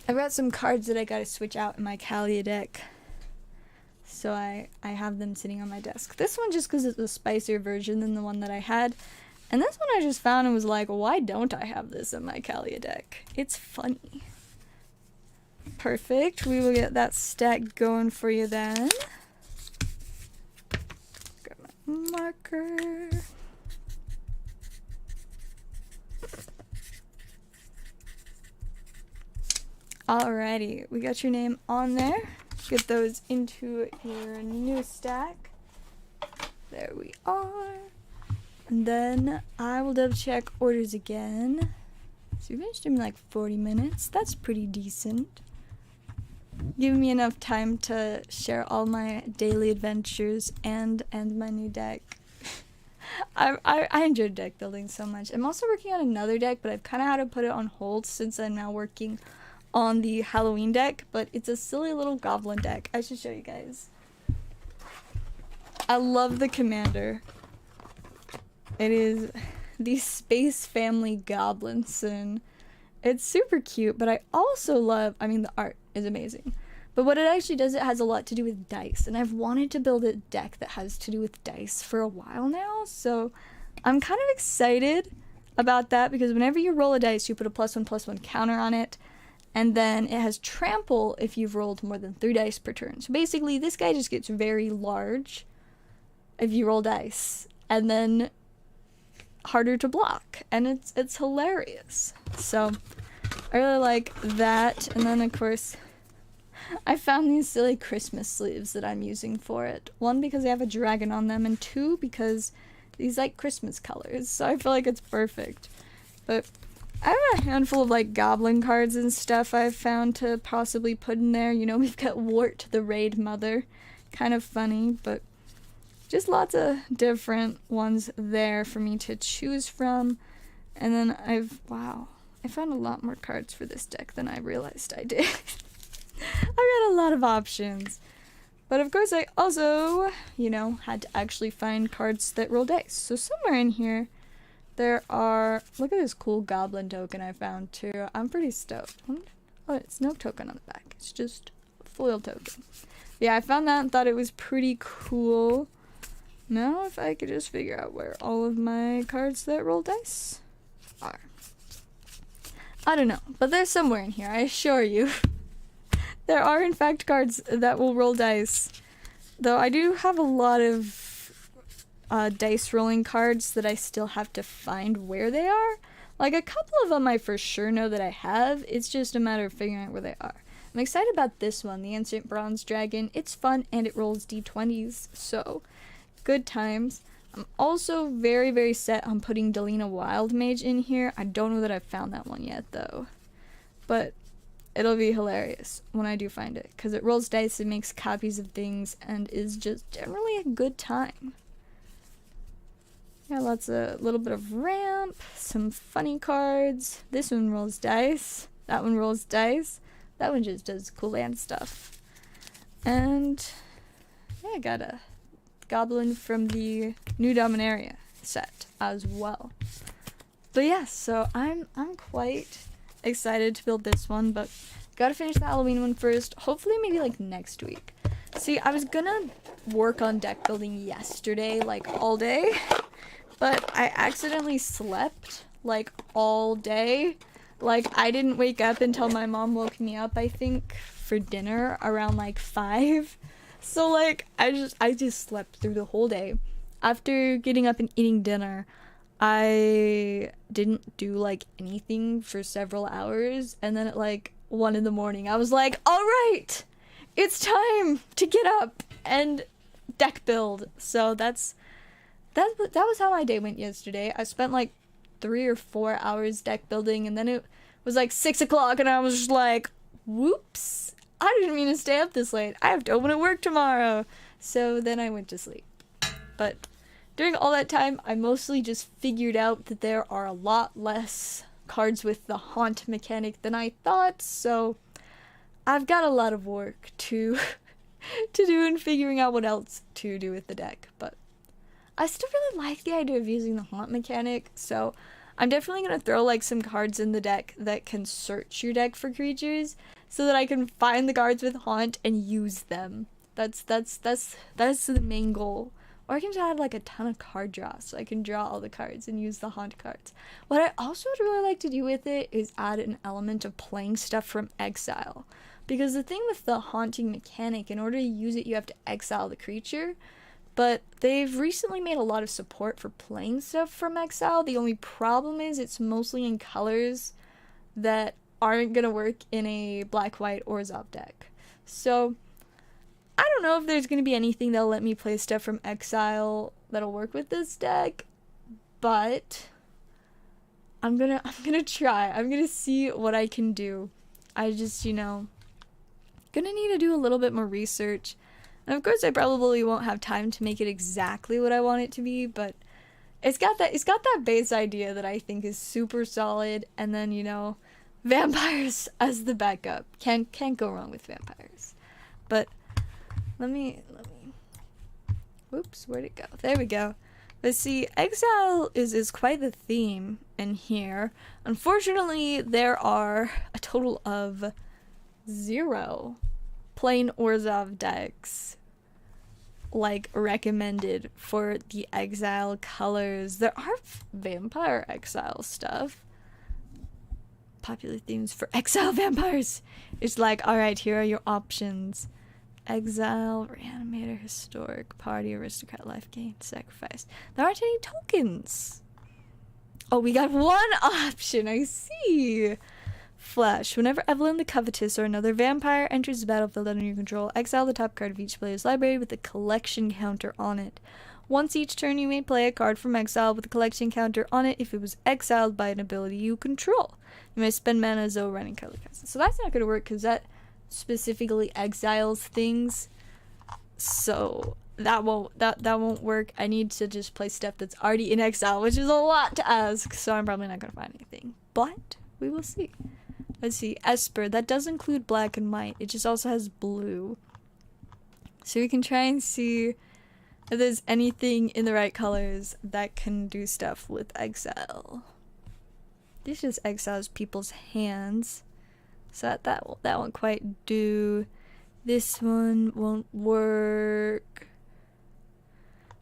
I've got some cards that I gotta switch out in my Kalia deck. So I have them sitting on my desk. This one just because it's a spicier version than the one that I had. And this one I just found and was like, why don't I have this in my Kalia deck? It's funny. Perfect. We will get that stack going for you then. Grab my marker. Alrighty, we got your name on there. Get those into your new stack. There we are. And then I will double check orders again. So we've been streaming like 40 minutes. That's pretty decent. Giving me enough time to share all my daily adventures and my new deck. I enjoyed deck building so much. I'm also working on another deck, but I've kind of had to put it on hold since I'm now working on the Halloween deck, but it's a silly little goblin deck. I should show you guys. I love the commander. It is the Space Family Goblinson. It's super cute, but I also love, I mean, the art is amazing. But what it actually does, it has a lot to do with dice, and I've wanted to build a deck that has to do with dice for a while now, so I'm kind of excited about that, because whenever you roll a dice, you put a +1/+1 counter on it, and then it has trample if you've rolled more than 3 dice per turn. So basically, this guy just gets very large if you roll dice, and then harder to block, and it's hilarious. So I really like that. And then of course I found these silly Christmas sleeves that I'm using for it. 1, because they have a dragon on them, and 2, because these like Christmas colors, so I feel like it's perfect. But I have a handful of like goblin cards and stuff I've found to possibly put in there. You know, we've got Wart the Raid Mother, kind of funny, but just lots of different ones there for me to choose from. And then wow, I found a lot more cards for this deck than I realized I did. I got a lot of options. But of course I also, you know, had to actually find cards that roll dice. So somewhere in here, there are, look at this cool goblin token I found too. I'm pretty stoked. Oh, it's no token on the back. It's just a foil token. Yeah, I found that and thought it was pretty cool. Now if I could just figure out where all of my cards that roll dice are. I don't know, but they're somewhere in here, I assure you. There are in fact cards that will roll dice. Though I do have a lot of dice rolling cards that I still have to find where they are. Like a couple of them I for sure know that I have. It's just a matter of figuring out where they are. I'm excited about this one, the Ancient Bronze Dragon. It's fun and it rolls d20s, so good times. I'm also very, very set on putting Delina Wild Mage in here. I don't know that I've found that one yet though. But it'll be hilarious when I do find it, because it rolls dice, it makes copies of things, and is just generally a good time. Yeah, lots of, little bit of ramp, some funny cards. This one rolls dice. That one rolls dice. That one just does cool land stuff. And yeah, I got a goblin from the New Dominaria set as well. But yeah, so I'm quite excited to build this one, but gotta finish the Halloween one first. Hopefully maybe like next week. See, I was gonna work on deck building yesterday, like all day, but I accidentally slept like all day. Like I didn't wake up until my mom woke me up, I think, for dinner around like 5. So like I just slept through the whole day. After getting up and eating dinner, I didn't do like anything for several hours, and then at like 1 in the morning I was like, all right, it's time to get up and deck build. So that was how my day went yesterday. I spent like 3 or 4 hours deck building, and then it was like 6 o'clock and I was just like, whoops, I didn't mean to stay up this late. I have to open at work tomorrow. So then I went to sleep. But during all that time, I mostly just figured out that there are a lot less cards with the haunt mechanic than I thought, so I've got a lot of work to do in figuring out what else to do with the deck, but I still really like the idea of using the haunt mechanic, so I'm definitely going to throw like some cards in the deck that can search your deck for creatures so that I can find the cards with haunt and use them. That's the main goal. Or I can just add like a ton of card draw so I can draw all the cards and use the haunt cards. What I also would really like to do with it is add an element of playing stuff from exile. Because the thing with the haunting mechanic, in order to use it, you have to exile the creature. But they've recently made a lot of support for playing stuff from exile. The only problem is it's mostly in colors that aren't going to work in a black, white, or Zov deck. So I don't know if there's going to be anything that'll let me play stuff from exile that'll work with this deck, but I'm gonna try. I'm gonna see what I can do. I just, gonna need to do a little bit more research. And of course I probably won't have time to make it exactly what I want it to be, but it's got that base idea that I think is super solid, and then, vampires as the backup. Can't go wrong with vampires. But let me whoops, where'd it go? There we go. Let's see, exile is quite the theme in here. Unfortunately, there are a total of 0 plain Orzhov decks like recommended for the exile colors. There are vampire exile stuff. Popular themes for exile vampires. It's like, alright, here are your options. Exile, Reanimator, Historic, Party, Aristocrat, Life Gain, Sacrifice. There aren't any tokens. Oh, we got one option, I see. Flash. Whenever Evelyn the Covetous or another vampire enters the battlefield under your control, exile the top card of each player's library with a collection counter on it. Once each turn, you may play a card from exile with a collection counter on it if it was exiled by an ability you control. You may spend mana as though running color cards. So that's not going to work because that specifically exiles things, so that won't work. I need to just play stuff that's already in exile, which is a lot to ask, so I'm probably not gonna find anything, but we will see. Let's see, Esper, that does include black and white, it just also has blue, so we can try and see if there's anything in the right colors that can do stuff with exile. This just exiles people's hands. So that won't quite do. This one won't work.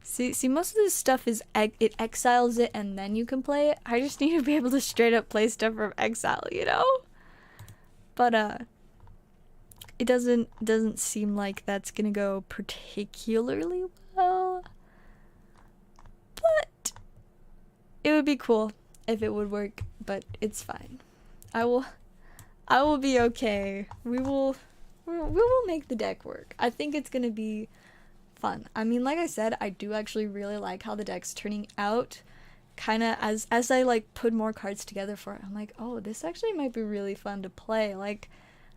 See, most of this stuff is it exiles it and then you can play it. I just need to be able to straight up play stuff from exile, But it doesn't seem like that's gonna go particularly well. But it would be cool if it would work. But it's fine. I will be okay. We will make the deck work. I think it's gonna be fun. I mean, like I said, I do actually really like how the deck's turning out. Kinda as I like put more cards together for it, I'm like, oh, this actually might be really fun to play. Like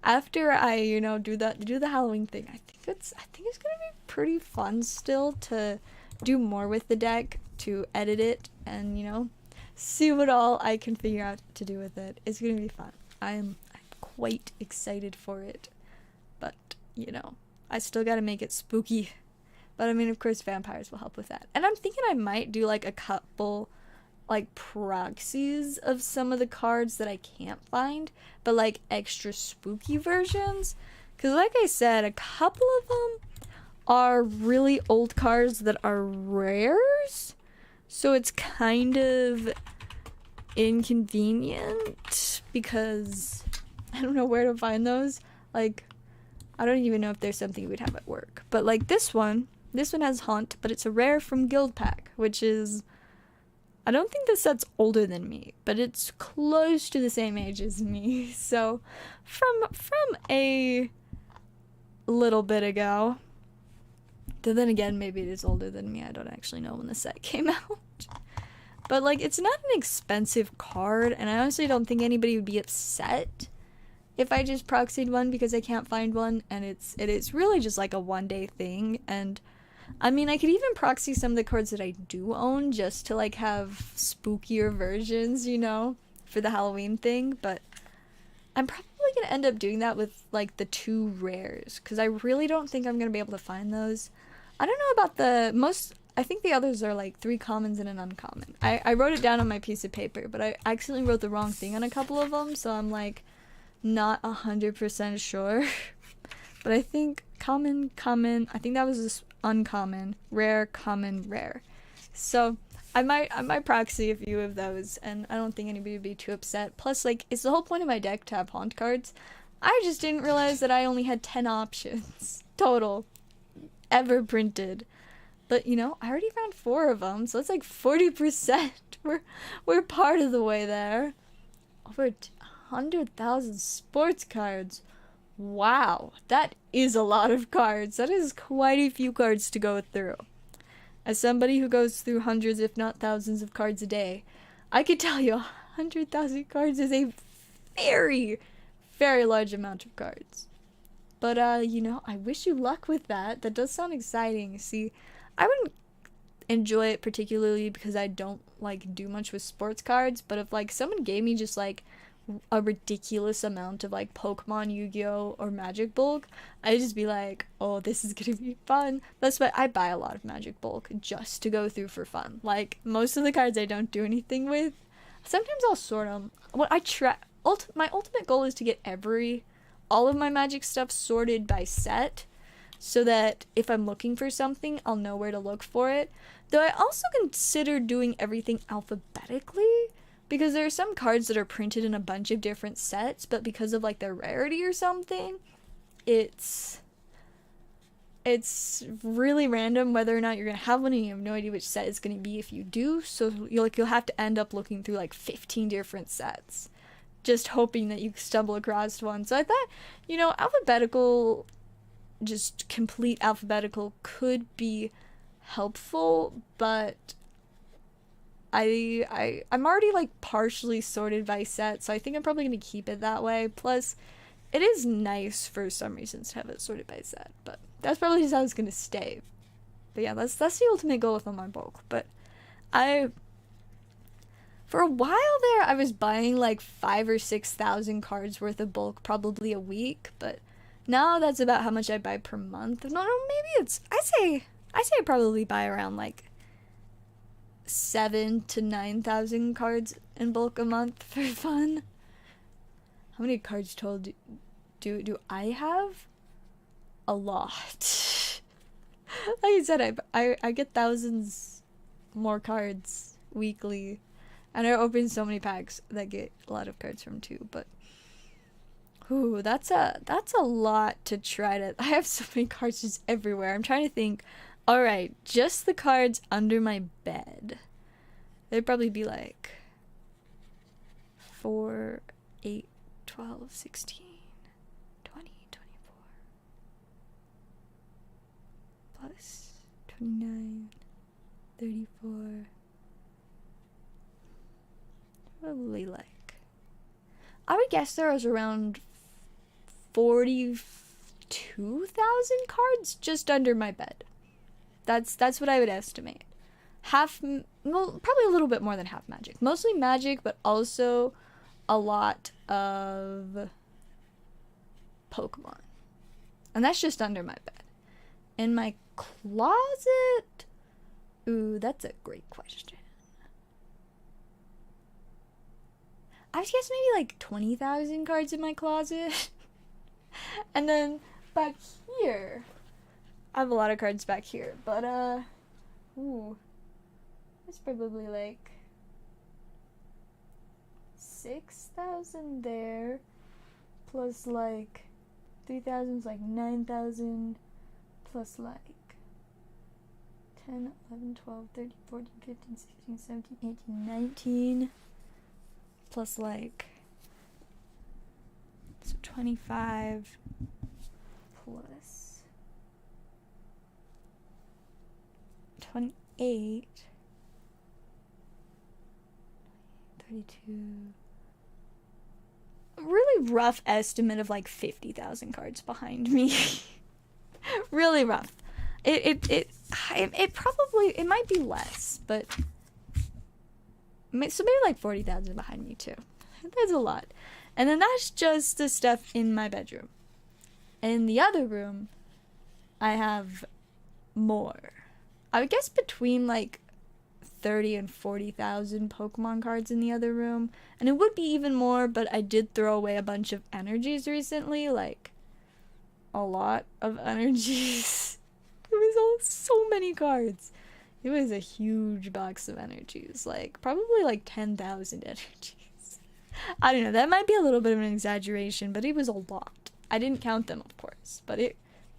after I, do the Halloween thing, I think it's gonna be pretty fun still to do more with the deck, to edit it and, see what all I can figure out to do with it. It's gonna be fun. I'm quite excited for it, but I still gotta make it spooky. But I mean, of course vampires will help with that, and I'm thinking I might do like a couple like proxies of some of the cards that I can't find, but like extra spooky versions, because like I said, a couple of them are really old cards that are rares, so it's kind of inconvenient because I don't know where to find those. Like, I don't even know if there's something we'd have at work. But like this one has Haunt, but it's a rare from Guild Pack, which is, I don't think this set's older than me, but it's close to the same age as me. So from a little bit ago. Then again, maybe it is older than me. I don't actually know when the set came out. But like, it's not an expensive card, and I honestly don't think anybody would be upset if I just proxied one because I can't find one, and it is really just like a one-day thing. And I mean, I could even proxy some of the cards that I do own just to like have spookier versions, you know, for the Halloween thing, but I'm probably gonna end up doing that with like the 2 rares, because I really don't think I'm gonna be able to find those. I don't know about the most. I think the others are like 3 commons and an uncommon. I wrote it down on my piece of paper, but I accidentally wrote the wrong thing on a couple of them, so I'm like not 100% sure. But I think common, I think that was this uncommon, rare, common, rare. So I might proxy a few of those, and I don't think anybody would be too upset. Plus, like, it's the whole point of my deck to have haunt cards. I just didn't realize that I only had 10 options total ever printed. But, you know, I already found 4 of them, so it's like 40%. We're part of the way there. Over 100,000 sports cards. Wow, that is a lot of cards. That is quite a few cards to go through. As somebody who goes through hundreds, if not thousands of cards a day, I could tell you 100,000 cards is a very, very large amount of cards. But, you know, I wish you luck with that. That does sound exciting. See, I wouldn't enjoy it particularly because I don't, like, do much with sports cards, but if, like, someone gave me just, like, a ridiculous amount of, like, Pokemon, Yu-Gi-Oh, or Magic Bulk, I'd just be like, oh, this is gonna be fun. That's why I buy a lot of Magic Bulk, just to go through for fun. Like, most of the cards I don't do anything with. Sometimes I'll sort them. What I my ultimate goal is to get all of my Magic stuff sorted by set, so that if I'm looking for something, I'll know where to look for it. Though I also consider doing everything alphabetically, because there are some cards that are printed in a bunch of different sets, but because of, like, their rarity or something, it's really random whether or not you're gonna have one, and you have no idea which set it's gonna be if you do, so you'll have to end up looking through, like, 15 different sets, just hoping that you stumble across one. So I thought, you know, just complete alphabetical could be helpful, but I'm already, like, partially sorted by set, so I think I'm probably gonna keep it that way. Plus, it is nice for some reasons to have it sorted by set, but that's probably just how it's gonna stay. But yeah, that's the ultimate goal with all my bulk. But for a while there, I was buying like 5,000 or 6,000 cards worth of bulk probably a week, but now that's about how much I buy per month. No, maybe it's, I say I probably buy around like 7,000 to 9,000 cards in bulk a month for fun. How many cards total do I have? A lot. Like I said, I get thousands more cards weekly, and I open so many packs that get a lot of cards from too. But ooh, that's a lot to try to. I have so many cards just everywhere. I'm trying to think. All right, just the cards under my bed. They'd probably be like 4, 8, 12, 16, 20, 24, plus 29, 34. Probably like, I would guess there was around 42,000 cards just under my bed. That's what I would estimate. Well, probably a little bit more than half Magic. Mostly Magic, but also a lot of Pokemon. And that's just under my bed. In my closet? Ooh, that's a great question. I would guess maybe like 20,000 cards in my closet. And then back here, I have a lot of cards back here, but ooh, it's probably like 6,000 there, plus like 3,000 is like 9,000, plus like 10, 11, 12, 13, 14, 15, 16, 17, 18, 19, plus like, so 25, plus 28, 32, a really rough estimate of like 50,000 cards behind me. Really rough. It probably, it might be less, but so maybe like 40,000 behind me too. That's a lot. And then that's just the stuff in my bedroom. In the other room, I have more. I would guess between like 30 and 40,000 Pokemon cards in the other room. And it would be even more, but I did throw away a bunch of energies recently, like a lot of energies. It was so many cards. It was a huge box of energies, like probably like 10,000 energies. I don't know, that might be a little bit of an exaggeration, but it was a lot. I didn't count them, of course, but it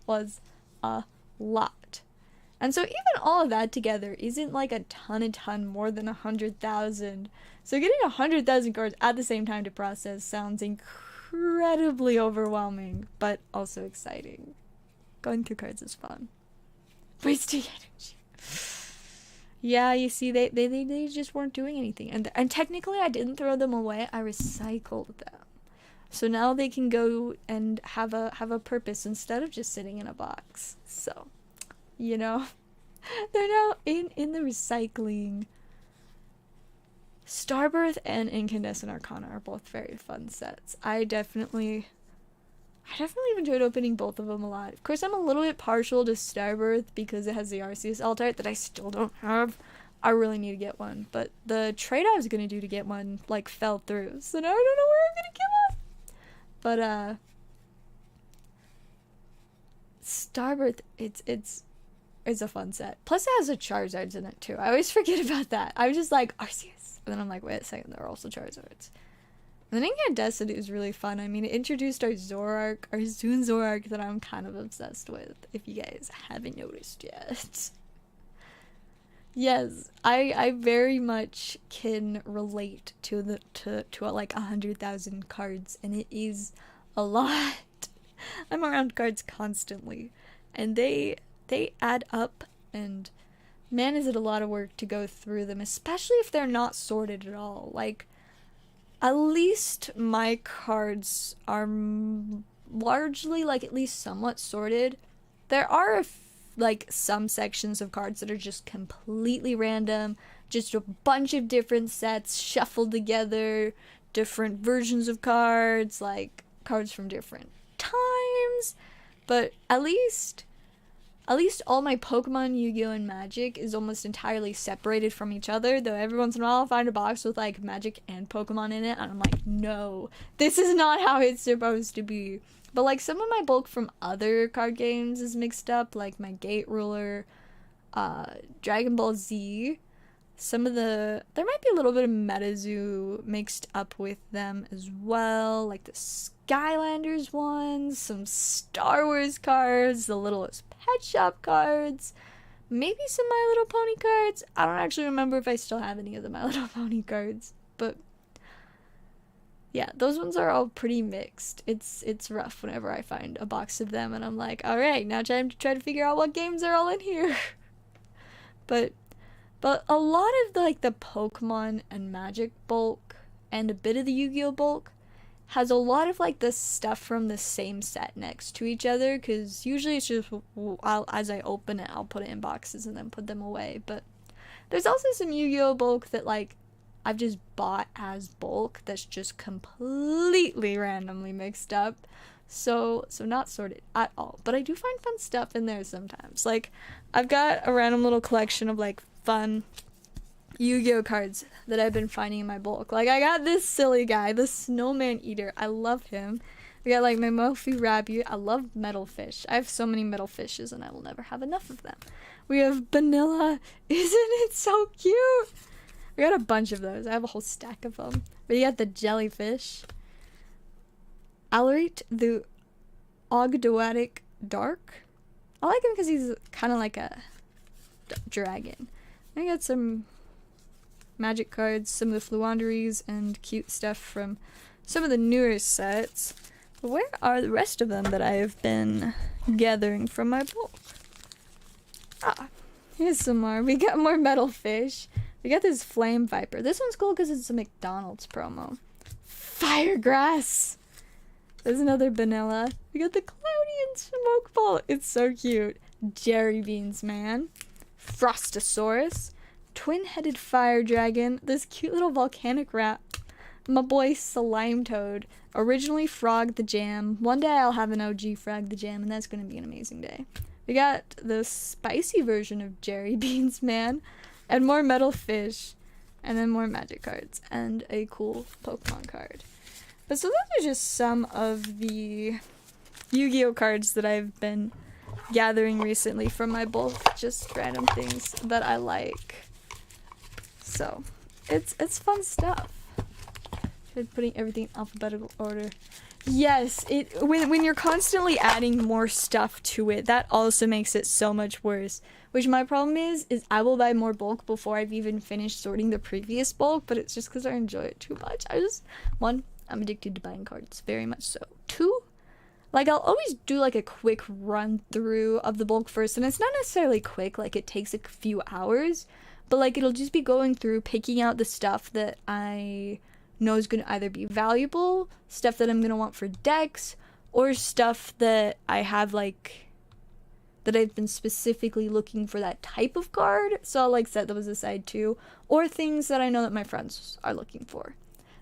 was a lot. And so even all of that together isn't like a ton more than 100,000. So getting 100,000 cards at the same time to process sounds incredibly overwhelming, but also exciting. Going through cards is fun. Wasting energy. Yeah, you see, they just weren't doing anything. And technically I didn't throw them away, I recycled them. So now they can go and have a purpose instead of just sitting in a box. So, you know, they're now in the recycling. Starbirth and Incandescent Arcana are both very fun sets. I definitely enjoyed opening both of them a lot. Of course, I'm a little bit partial to Starbirth because it has the Arceus Altart that I still don't have. I really need to get one, but the trade I was gonna do to get one like fell through, so now I don't know where I'm gonna get one. But Starbirth, it's a fun set. Plus it has a Charizards in it too. I always forget about that. I was just like Arceus, and then I'm like, wait a second, there are also Charizards. And then Incandescent is really fun. I mean, it introduced our Zoroark, our Zune Zoroark that I'm kind of obsessed with, if you guys haven't noticed yet. Yes, I very much can relate to like 100,000 cards, and it is a lot. I'm around cards constantly, and they add up, and man, is it a lot of work to go through them, especially if they're not sorted at all. Like, at least my cards are largely, like, at least somewhat sorted. There are like some sections of cards that are just completely random, just a bunch of different sets shuffled together, different versions of cards, like cards from different times. But at least all my Pokemon, Yu-Gi-Oh, and Magic is almost entirely separated from each other, though every once in a while I'll find a box with like Magic and Pokemon in it, and I'm like, no, this is not how it's supposed to be. But like some of my bulk from other card games is mixed up, like my Gate Ruler, Dragon Ball Z. There might be a little bit of Metazoo mixed up with them as well, like the Skylanders ones, some Star Wars cards, the Littlest Pet Shop cards, maybe some My Little Pony cards. I don't actually remember if I still have any of the My Little Pony cards, but yeah, those ones are all pretty mixed. It's rough whenever I find a box of them and I'm like, alright, now time to try to figure out what games are all in here. But a lot of like the Pokemon and Magic bulk and a bit of the Yu-Gi-Oh bulk has a lot of like the stuff from the same set next to each other, because usually it's just as I open it I'll put it in boxes and then put them away. But there's also some Yu-Gi-Oh bulk that like I've just bought as bulk that's just completely randomly mixed up, so not sorted at all. But I do find fun stuff in there sometimes. Like I've got a random little collection of like fun Yu-Gi-Oh cards that I've been finding in my bulk. Like I got this silly guy, the Snowman Eater. I love him. I got like my Mofi Rabbit. I love metal fish. I have so many metal fishes and I will never have enough of them. We have Vanilla. Isn't it so cute? We got a bunch of those. I have a whole stack of them. But you got the jellyfish. Alaric the Ogdoadic Dark. I like him because he's kind of like a dragon. I got some magic cards, some of the Fluanderies, and cute stuff from some of the newer sets. But where are the rest of them that I have been gathering from my bulk? Ah, here's some more. We got more metal fish. We got this Flame Viper. This one's cool because it's a McDonald's promo. Firegrass! There's another vanilla. We got the Cloudy and Smoke Ball. It's so cute. Jerry Beans Man, Frostosaurus, twin-headed fire dragon, this cute little volcanic rat, my boy Slime Toad, originally Frog the Jam. One day I'll have an OG Frog the Jam, and that's gonna be an amazing day. We got the spicy version of Jerry Beans Man, and more metal fish, and then more magic cards, and a cool Pokemon card. But so those are just some of the Yu-Gi-Oh cards that I've been gathering recently from my bulk, just random things that I like. So it's fun stuff. Putting everything in alphabetical order. Yes, when you're constantly adding more stuff to it, that also makes it so much worse. Which my problem is I will buy more bulk before I've even finished sorting the previous bulk, but it's just because I enjoy it too much. One, I'm addicted to buying cards, very much so. Two, like, I'll always do, like, a quick run-through of the bulk first, and it's not necessarily quick, like, it takes a few hours, but, like, it'll just be going through, picking out the stuff that I know is going to either be valuable, stuff that I'm going to want for decks, or stuff that I have, like, that I've been specifically looking for that type of card, so I'll, like, set those aside, too, or things that I know that my friends are looking for.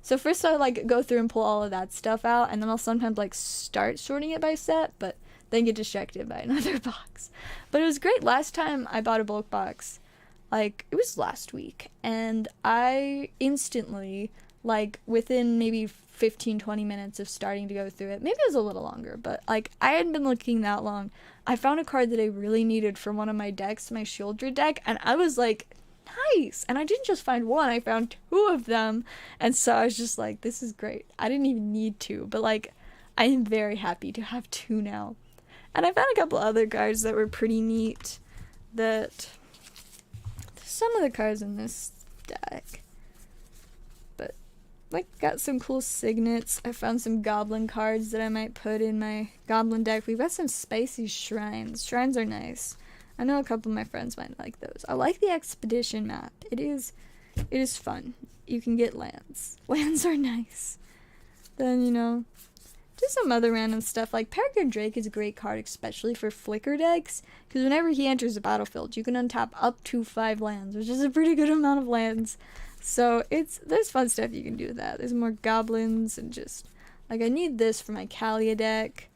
So first I like go through and pull all of that stuff out, and then I'll sometimes like start sorting it by set, but then get distracted by another box. But it was great. Last time I bought a bulk box, like, it was last week, and I instantly, like, within maybe 15-20 minutes of starting to go through it, maybe it was a little longer, but like, I hadn't been looking that long, I found a card that I really needed from one of my decks, my Shieldred deck, and I was like, nice. And I didn't just find one, I found two of them, and so I was just like, this is great. I didn't even need to, but like, I am very happy to have two now. And I found a couple other cards that were pretty neat, that some of the cards in this deck, but like, got some cool signets. I found some goblin cards that I might put in my goblin deck. We've got some spicy shrines are nice. I know a couple of my friends might like those. I like the expedition map. It is fun. You can get lands. Lands are nice. Then, you know, just some other random stuff. Like, Peregrine Drake is a great card, especially for Flicker decks, because whenever he enters the battlefield, you can untap up to 5 lands, which is a pretty good amount of lands. So there's fun stuff you can do with that. There's more goblins, and just, like, I need this for my Kalia deck.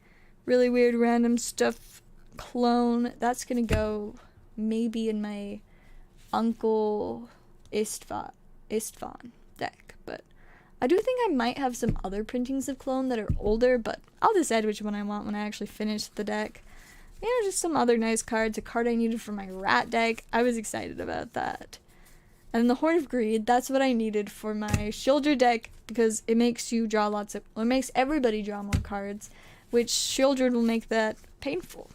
Really weird random stuff. Clone, that's gonna go maybe in my Uncle Istvan deck, but I do think I might have some other printings of Clone that are older, but I'll decide which one I want when I actually finish the deck. You know, just some other nice cards. A card I needed for my Rat deck. I was excited about that. And the Horn of Greed, that's what I needed for my Shieldred deck, because it makes you draw it makes everybody draw more cards, which Shieldred will make that painful.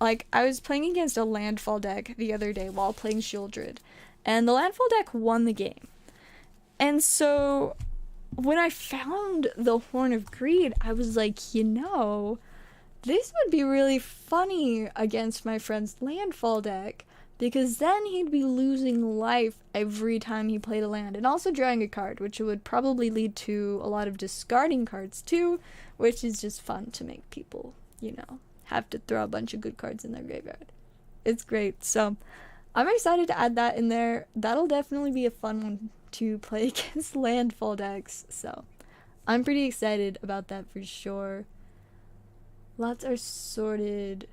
Like, I was playing against a Landfall deck the other day while playing Shieldred, and the Landfall deck won the game. And so, when I found the Horn of Greed, I was like, you know, this would be really funny against my friend's Landfall deck, because then he'd be losing life every time he played a land, and also drawing a card, which would probably lead to a lot of discarding cards too, which is just fun to make people, you know, have to throw a bunch of good cards in their graveyard. It's great. So I'm excited to add that in there. That'll definitely be a fun one to play against landfall decks. So I'm pretty excited about that for sure. Lots are sorted.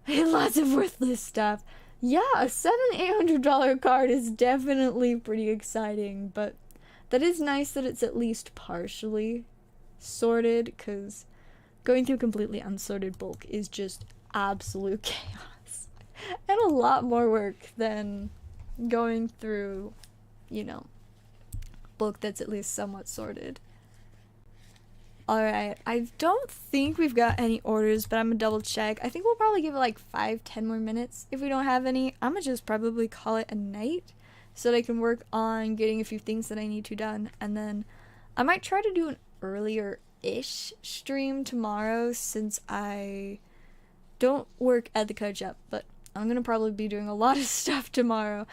Lots of worthless stuff. Yeah, a $700-800 card is definitely pretty exciting, but that is nice that it's at least partially sorted, because going through completely unsorted bulk is just absolute chaos. And a lot more work than going through, you know, bulk that's at least somewhat sorted. Alright, I don't think we've got any orders, but I'm gonna double check. I think we'll probably give it like 5-10 more minutes if we don't have any. I'm gonna just probably call it a night so that I can work on getting a few things that I need to done. And then I might try to do an earlier-ish stream tomorrow, since I don't work at the CashApp, but I'm gonna probably be doing a lot of stuff tomorrow.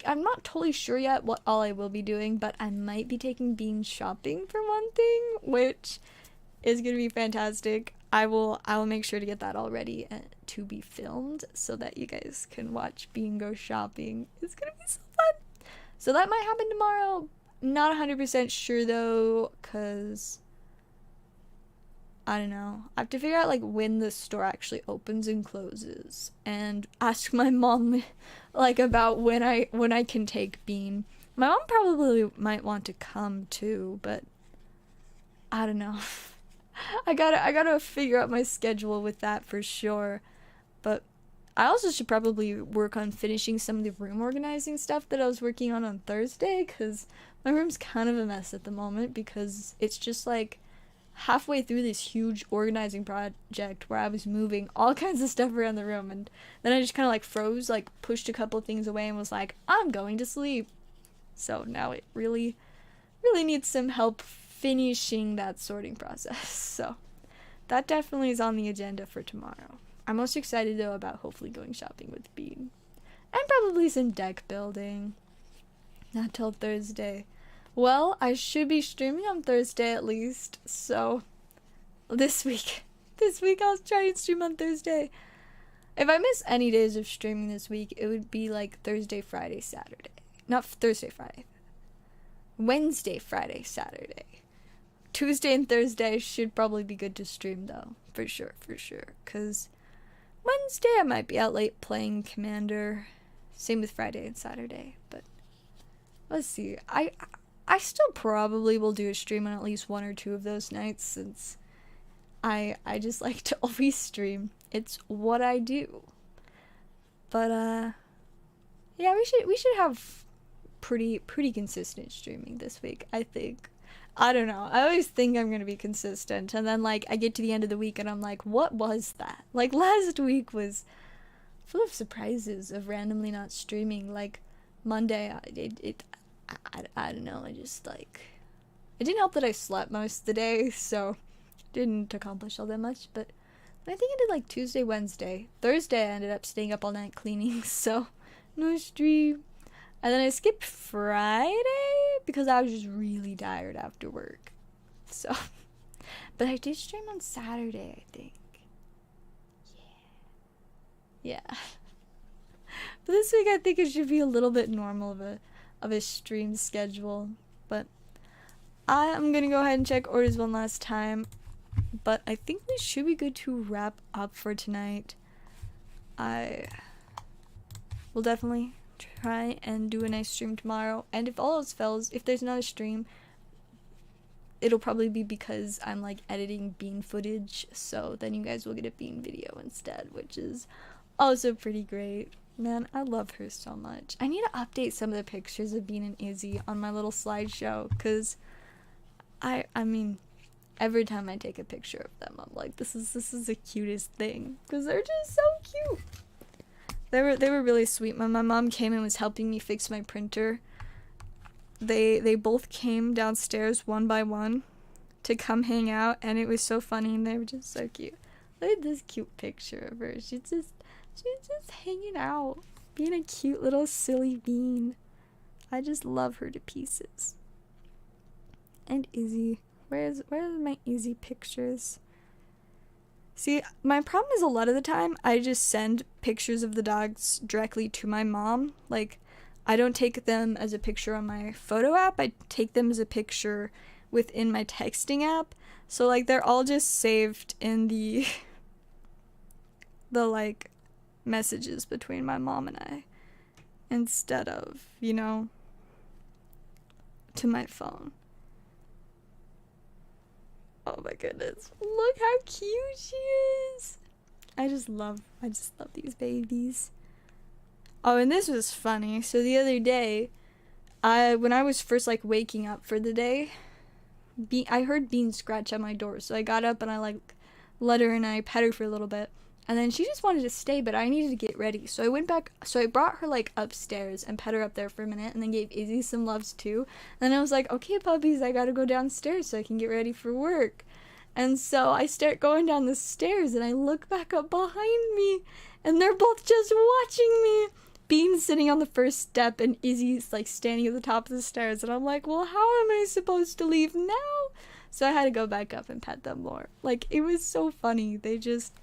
I'm not totally sure yet what all I will be doing, but I might be taking Bean shopping for one thing, which is gonna be fantastic. I will make sure to get that all ready to be filmed so that you guys can watch Bean go shopping. It's gonna be so fun. So that might happen tomorrow. Not 100% sure though, because I don't know. I have to figure out like when the store actually opens and closes, and ask my mom like about when I can take Bean. My mom probably might want to come too, but I don't know. I gotta figure out my schedule with that for sure. But I also should probably work on finishing some of the room organizing stuff that I was working on Thursday, because my room's kind of a mess at the moment, because it's just like halfway through this huge organizing project where I was moving all kinds of stuff around the room, and then I just kind of like froze, like pushed a couple things away and was like, I'm going to sleep. So now it really needs some help finishing that sorting process. So that definitely is on the agenda for tomorrow. I'm most excited though about hopefully going shopping with Bean. And probably some deck building. Not till Thursday. Well, I should be streaming on Thursday at least, so this week I'll try and stream on Thursday. If I miss any days of streaming this week, it would be like Thursday, Friday, Saturday. Not Thursday, Friday. Wednesday, Friday, Saturday. Tuesday and Thursday should probably be good to stream though, for sure, because Wednesday I might be out late playing Commander. Same with Friday and Saturday, but let's see. I still probably will do a stream on at least one or two of those nights, since I just like to always stream. It's what I do. But yeah, we should have pretty consistent streaming this week, I think. I don't know. I always think I'm gonna be consistent, and then like I get to the end of the week and I'm like, what was that? Like last week was full of surprises of randomly not streaming. Like Monday, I don't know. I just like, it didn't help that I slept most of the day, so didn't accomplish all that much. But I think I did like Tuesday, Wednesday, Thursday. I ended up staying up all night cleaning, so no stream. And then I skipped Friday because I was just really tired after work. So, but I did stream on Saturday, I think. Yeah. But this week I think it should be a little bit normal of a stream schedule. But I am gonna go ahead and check orders one last time. But I think we should be good to wrap up for tonight. I will definitely try and do a nice stream tomorrow, and if all else fails, if there's not a stream, it'll probably be because I'm like editing Bean footage, so then you guys will get a Bean video instead, which is also pretty great. Man, I love her so much. I need to update some of the pictures of Bean and Izzy on my little slideshow, because I mean, every time I take a picture of them, I'm like, this is the cutest thing, because they're just so cute. They were really sweet. When my mom came and was helping me fix my printer, they both came downstairs one by one to come hang out, and it was so funny, and they were just so cute. Look at this cute picture of her. She's just hanging out, being a cute little silly bean. I just love her to pieces. And Izzy, where's my Izzy pictures? See, my problem is a lot of the time I just send pictures of the dogs directly to my mom. Like, I don't take them as a picture on my photo app. I take them as a picture within my texting app. So, like, they're all just saved in the like, messages between my mom and I. Instead of, you know, to my phone. Oh my goodness. Look how cute she is. I just love these babies. Oh, and this was funny. So the other day, when I was first like waking up for the day, I heard Bean scratch at my door. So I got up and I like let her and I pet her for a little bit. And then she just wanted to stay, but I needed to get ready. So I went back, so I brought her like upstairs and pet her up there for a minute, and then gave Izzy some loves too. And then I was like, okay puppies, I gotta go downstairs so I can get ready for work. And so I start going down the stairs, and I look back up behind me, and they're both just watching me. Bean's sitting on the first step, and Izzy's like standing at the top of the stairs, and I'm like, well, how am I supposed to leave now? So I had to go back up and pet them more. Like, it was so funny. They just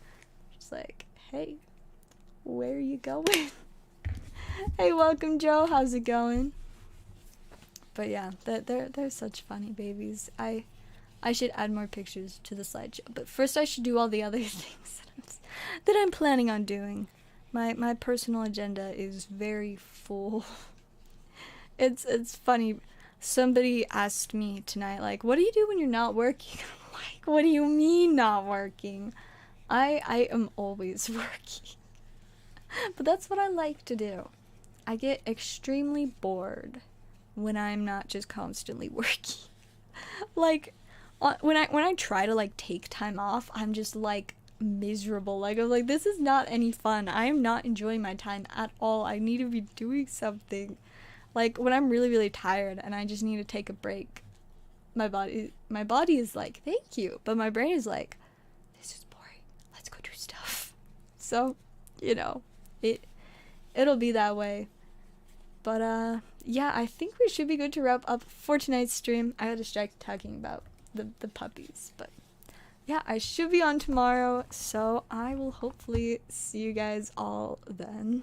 like Hey, where are you going? Hey, welcome, Joe. How's it going? But yeah, they're such funny babies. I should add more pictures to the slideshow, but first I should do all the other things that I'm planning on doing. My personal agenda is very full. It's funny. Somebody asked me tonight, like, what do you do when you're not working? I'm like, what do you mean not working? I am always working. But that's what I like to do. I get extremely bored when I'm not just constantly working. Like, when I try to, like, take time off, I'm just, like, miserable. Like, I'm like, this is not any fun. I am not enjoying my time at all. I need to be doing something. Like, when I'm really, really tired and I just need to take a break, my body is like, thank you. But my brain is like, this is boring. Let's go do stuff. So, you know, it'll be that way. But, yeah, I think we should be good to wrap up for tonight's stream. I got distracted talking about the puppies, but yeah, I should be on tomorrow, so I will hopefully see you guys all then.